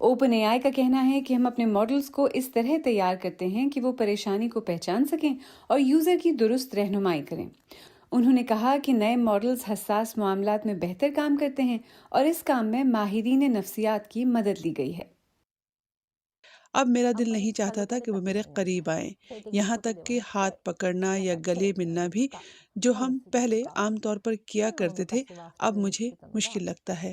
ओपन एआई का कहना है कि हम अपने मॉडल्स को इस तरह तैयार करते हैं कि वो परेशानी को पहचान सकें और यूज़र की दुरुस्त रहनुमाई करें। उन्होंने कहा कि नए मॉडल्स हसास मामलात में बेहतर काम करते हैं और इस काम में माहिरीन नफ्सियात की मदद ली गई है। अब मेरा दिल नहीं चाहता था कि वो मेरे करीब आएं, यहाँ तक कि हाथ पकड़ना या गले मिलना भी, जो हम पहले आमतौर पर किया करते थे, अब मुझे मुश्किल लगता है।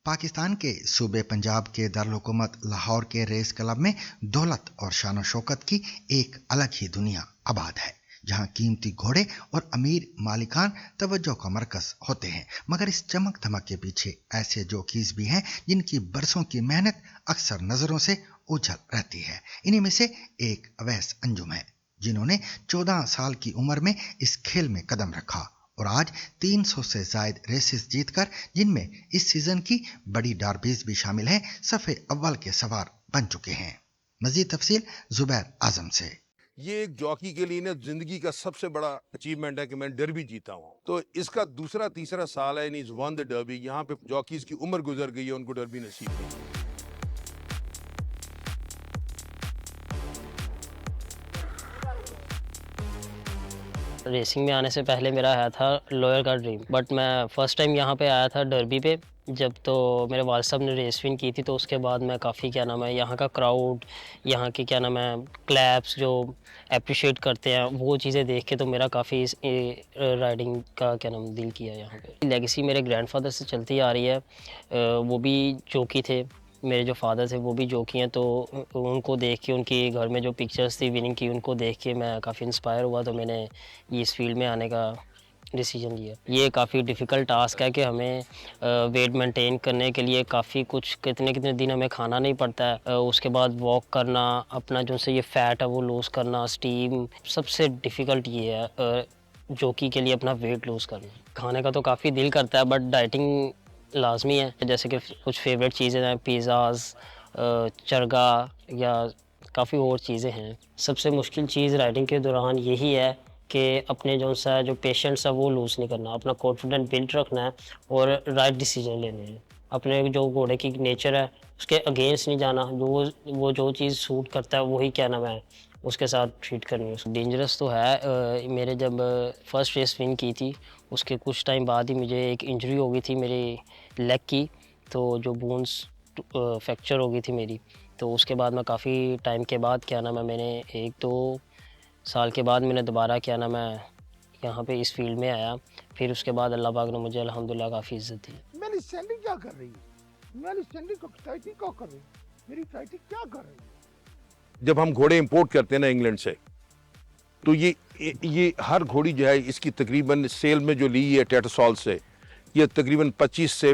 पाकिस्तान के सूबे पंजाब के दारुल-हुकूमत लाहौर के रेस क्लब में दौलत और शान शौकत की एक अलग ही दुनिया आबाद है, जहां कीमती घोड़े और अमीर मालिकान तवज्जो का मरकज होते हैं। मगर इस चमक धमक के पीछे ऐसे जोकीज भी हैं जिनकी बरसों की मेहनत अक्सर नजरों से ओझल रहती है। इन्हीं में से एक अवैस अंजुम है, जिन्होंने 14 साल की उम्र में इस खेल में कदम रखा और आज 300 से जायद रेसेस जीतकर, जिनमें इस सीजन की बड़ी डार्बीज भी शामिल हैं, सफ़े अव्वल के सवार बन चुके हैं। मजीद तफसील जुबैर आजम से। ये एक जॉकी के लिए ना जिंदगी का सबसे बड़ा अचीवमेंट है कि मैं डर्बी जीता हूँ। तो इसका दूसरा तीसरा साल है, इज वन द डर्बी। यहाँ पे जॉकीज की उम्र गुजर गई है, उनको डर्बी नसीब नहीं। रेसिंग में आने से पहले मेरा आया था लॉयर का ड्रीम, बट मैं फर्स्ट टाइम यहाँ पे आया था डर्बी पे जब तो मेरे वालिद साहब ने रेस विन की थी। तो उसके बाद मैं काफ़ी यहाँ का क्राउड, यहाँ के क्लैप्स जो अप्रिशिएट करते हैं, वो चीज़ें देख के तो मेरा काफ़ी राइडिंग का दिल किया यहाँ पे। लेगेसी मेरे ग्रैंडफादर से चलती आ रही है, वो भी जोकी थे। मेरे जो फादर थे वो भी जोकी हैं, तो उनको देख के, उनकी घर में जो पिक्चर्स थी विनिंग की, उनको देख के मैं काफ़ी इंस्पायर हुआ। तो मैंने ये इस फील्ड में आने का डिसीजन लिया। ये काफ़ी डिफ़िकल्ट टास्क है कि हमें वेट मेंटेन करने के लिए काफ़ी कुछ कितने दिन हमें खाना नहीं पड़ता है। उसके बाद वॉक करना, अपना जो से ये फ़ैट है वो लूज़ करना, स्टीम, सबसे डिफ़िकल्ट ये है जोकी के लिए अपना वेट लूज़ करना। खाने का तो काफ़ी दिल करता है, बट डाइटिंग लाजमी है। जैसे कि कुछ फेवरेट चीज़ें हैं, पिज़्ज़ाज़, चरगा या काफ़ी और चीज़ें हैं। सबसे मुश्किल चीज़ राइडिंग के दौरान यही है कि अपने जो पेशेंस है वो लूज़ नहीं करना, अपना कॉन्फिडेंट बिल्ड रखना है और राइट डिसीजन लेने हैं। अपने जो घोड़े की नेचर है उसके अगेंस्ट नहीं जाना, वो जो चीज़ सूट करता है वही है उसके साथ ट्रीट करनी है। डेंजरस तो है। मेरे जब फर्स्ट रेस विन की थी उसके कुछ टाइम बाद ही मुझे एक इंजरी हो गई थी मेरी लेग की, तो जो बोन्स फ्रैक्चर हो गई थी मेरी। तो उसके बाद मैं काफ़ी टाइम के बाद मैंने 1-2 साल के बाद मैंने दोबारा यहाँ पे इस फील्ड में आया। फिर उसके बाद अल्लाह पाक ने मुझे अल्हम्दुलिल्लाह काफ़ी इज़्ज़त दी। मेरी सैंडी क्या कर रही है? मेरी सैंडी को क्या कर रही है? मेरी फ्लाइटें क्या कर रही है? जब हम घोड़े इंपोर्ट करते हैं ना इंग्लैंड से, तो ये हर घोड़ी जो है इसकी तकरीबन सेल में जो ली है टेटसॉल से, ये तकरीबन 25 से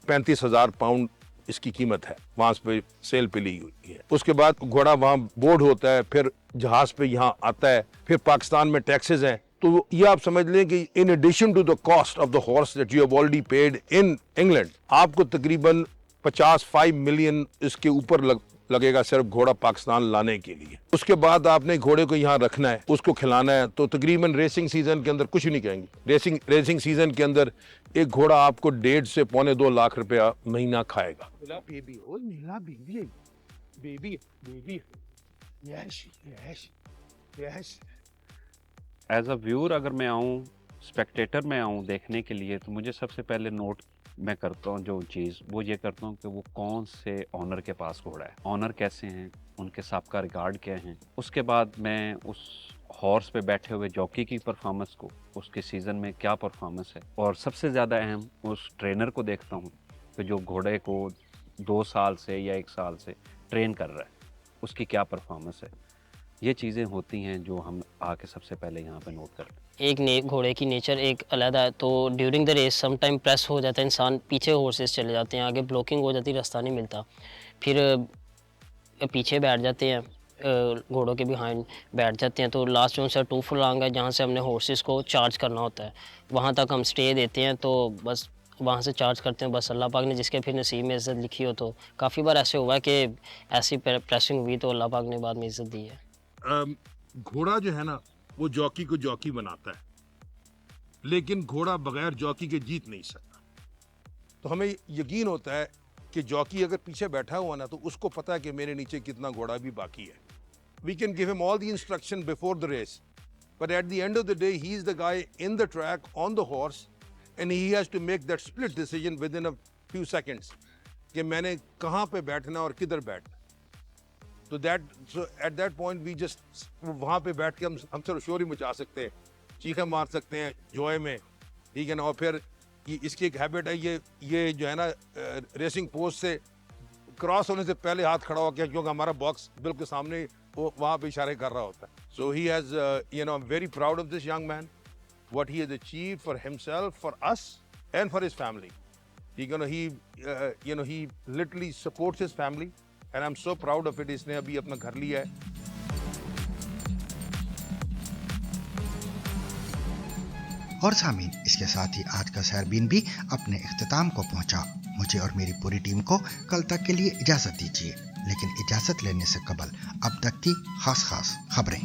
35 हज़ार पाउंड इसकी कीमत है, वहाँ पे सेल पे ली हुई है। उसके बाद घोड़ा वहाँ बोर्ड होता है, फिर जहाज पे यहाँ आता है, फिर पाकिस्तान में टैक्सेस हैं। तो ये आप समझ लें कि in addition to the cost of the horse that you have already paid in England, आपको तकरीबन 55 मिलियन इसके ऊपर लगेगा सिर्फ घोड़ा पाकिस्तान लाने के लिए। उसके बाद आपने घोड़े को यहाँ रखना है, उसको खिलाना है, तो तकरीबन रेसिंग सीजन के अंदर कुछ नहीं कहेंगे, रेसिंग सीजन के अंदर एक घोड़ा आपको 1.5 से पौने 2 लाख रुपया महीना खाएगा। बेबी हो, नीला बेबी है, baby yes yes yes. As a viewer अगर मैं आऊँ, स्पेक्टेटर में आऊँ देखने के लिए, तो मुझे सबसे पहले नोट मैं करता हूँ जो चीज़, वो ये करता हूँ कि वो कौन से ऑनर के पास घोड़ा है, ऑनर कैसे हैं, उनके सबका रिकॉर्ड क्या हैं। उसके बाद मैं उस हॉर्स पे बैठे हुए जॉकी की परफॉर्मेंस को, उसके सीज़न में क्या परफॉर्मेंस है, और सबसे ज़्यादा अहम उस ट्रेनर को देखता हूँ कि जो घोड़े को 2 साल से या 1 साल से ट्रेन कर रहा है, उसकी क्या परफॉर्मेंस है। ये चीज़ें होती हैं जो हम आके सबसे पहले यहाँ पे नोट करते हैं। एक घोड़े की नेचर एक अलग है, तो during the race some time press हो जाता है इंसान, पीछे हॉर्सेस चले जाते हैं, आगे ब्लॉकिंग हो जाती है, रास्ता नहीं मिलता, फिर पीछे बैठ जाते हैं, घोड़ों के बिहाइंड बैठ जाते हैं। तो लास्ट जोन से 2 फुलॉन्ग है जहाँ से हमने हॉर्सेस को चार्ज करना होता है, वहाँ तक हम स्टे देते हैं, तो बस वहाँ से चार्ज करते हैं। बस अल्लाह पाक ने जिसके फिर नसीब में इज़्ज़त लिखी हो, तो काफ़ी बार ऐसे हुआ है कि ऐसी प्रेसिंग हुई तो अल्लाह पाक ने बाद में इज़्ज़त दी है। घोड़ा जो है ना, वो जॉकी को जॉकी बनाता है, लेकिन घोड़ा बगैर जॉकी के जीत नहीं सकता। तो हमें यकीन होता है कि जॉकी अगर पीछे बैठा हुआ ना, तो उसको पता है कि मेरे नीचे कितना घोड़ा भी बाकी है। We can give him all the instruction before the race, but at the end of the day he is the guy in the track on the horse, and he has to make that split decision within a few seconds कि मैंने कहाँ पे बैठना और किधर बैठना। तो at that point we just वहाँ पे बैठ के हम सिर्फ शोर ही मचा सकते हैं, चीखें मार सकते हैं जॉय में, ठीक है ना। और फिर इसकी एक हैबिट है, ये जो है ना रेसिंग पोस्ट से क्रॉस होने से पहले हाथ खड़ा हो गया, क्योंकि हमारा बॉक्स बिल्कुल सामने वो वहाँ पे इशारे कर रहा होता है। So he has you know, I am very proud of this young man, what he has achieved for himself, for us and for his family. ठीक है ना, he literally supports his family and I am so proud of it. इसने अभी अपना घर लिया है। और सामीन, इसके साथ ही आज का सहरबीन भी अपने इख्तिताम को पहुंचा। मुझे और मेरी पूरी टीम को कल तक के लिए इजाजत दीजिए, लेकिन इजाजत लेने से कबल अब तक की खास खबरें।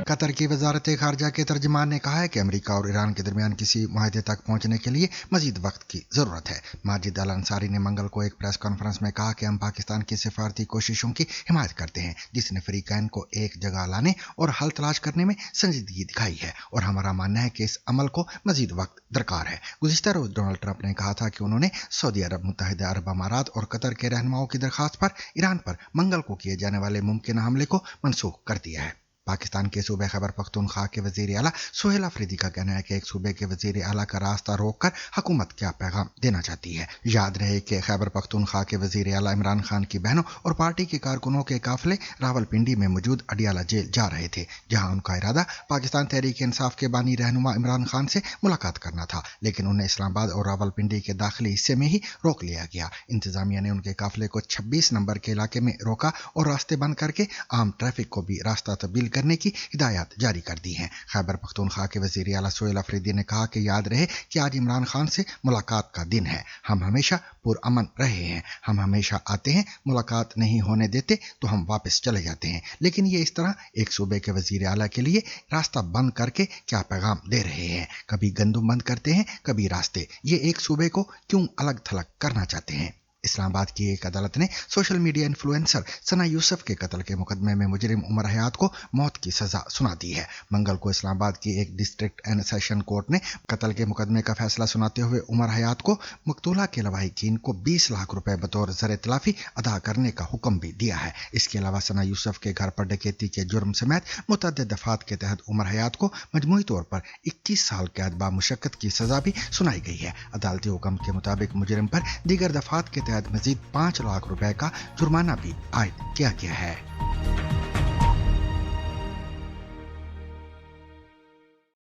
कतर की वजारत खारजा के तर्जमान ने कहा है कि अमेरिका और ईरान के दरमियान किसी मुआहदे तक पहुंचने के लिए मजीद वक्त की ज़रूरत है। माजिद अल अंसारी ने मंगल को एक प्रेस कॉन्फ्रेंस में कहा कि हम पाकिस्तान की सिफारती कोशिशों की हिमायत करते हैं, जिसने फ़रीक़ैन को एक जगह लाने और हल तलाश करने में संजीदगी दिखाई है, और हमारा मानना है कि इस अमल को मजीद वक्त दरकार है। गुज़िश्ता रोज़ डोनाल्ड ट्रंप ने कहा था कि उन्होंने सऊदी अरब, मुत्तहिदा अरब अमारात और कतर के रहनुमाओं की दरख्वास्त पर ईरान पर मंगल को किए जाने वाले मुमकिन हमले को मनसूख कर दिया है। पाकिस्तान के सूबे खैबर पख्तूनख्वा के वज़ीर आला सुहेल अफरीदी का कहना है कि एक सूबे के वज़ीर आला का रास्ता रोककर हुकूमत क्या पैगाम देना चाहती है। याद रहे कि खैबर पख्तूनख्वा के वज़ीर आला इमरान खान की बहनों और पार्टी के कारकुनों के काफिले रावलपिंडी में मौजूद अडियाला जेल जा रहे थे, जहां उनका इरादा पाकिस्तान तहरीक इंसाफ के बानी रहनुमा इमरान खान से मुलाकात करना था, लेकिन उन्हें इस्लामाबाद और रावलपिंडी के दाखिली हिस्से में ही रोक लिया गया। इंतजामिया ने उनके काफिले को 26 नंबर के इलाके में रोका और रास्ते बंद करके आम ट्रैफिक को भी रास्ता तब्दील करने की हिदायत जारी कर दी है। खैबर पख्तूनख्वा के वज़ीर आला सुहेल अफरीदी ने कहा कि याद रहे कि आज इमरान खान से मुलाकात का दिन है। हम हमेशा पुरअमन रहे हैं, हम हमेशा आते हैं, मुलाकात नहीं होने देते तो हम वापस चले जाते हैं, लेकिन ये इस तरह एक सूबे के वज़ीर आला के लिए रास्ता बंद करके क्या पैगाम दे रहे हैं। कभी गंदुम बंद करते हैं, कभी रास्ते। ये एक सूबे को क्यों अलग थलग करना चाहते हैं? इस्लामाबाद की एक अदालत ने सोशल मीडिया इन्फ्लुएंसर सना यूसुफ के कत्ल के मुकदमे में मुजरिम उमर हयात को मौत की सजा सुना दी है। मंगल को इस्लामाबाद की एक डिस्ट्रिक्ट एंड सेशन कोर्ट ने कत्ल के मुकदमे का फैसला सुनाते हुए उमर हयात को मकतूला के लवाहिकीन को 20 लाख रुपए बतौर ज़र तलाफी अदा करने का हुक्म भी दिया है। इसके अलावा सना यूसुफ के घर पर डकैती के जुर्म समेत मुतअद्दिद दफात के तहत उमर हयात को मजमूई तौर पर 21 साल कैद बा मुशक्कत की सजा भी सुनाई गई है। अदालती हुक्म के मुताबिक मुजरिम पर दीगर दफात के तहत मजीद 5 लाख रुपए का जुर्माना भी आयद किया गया है।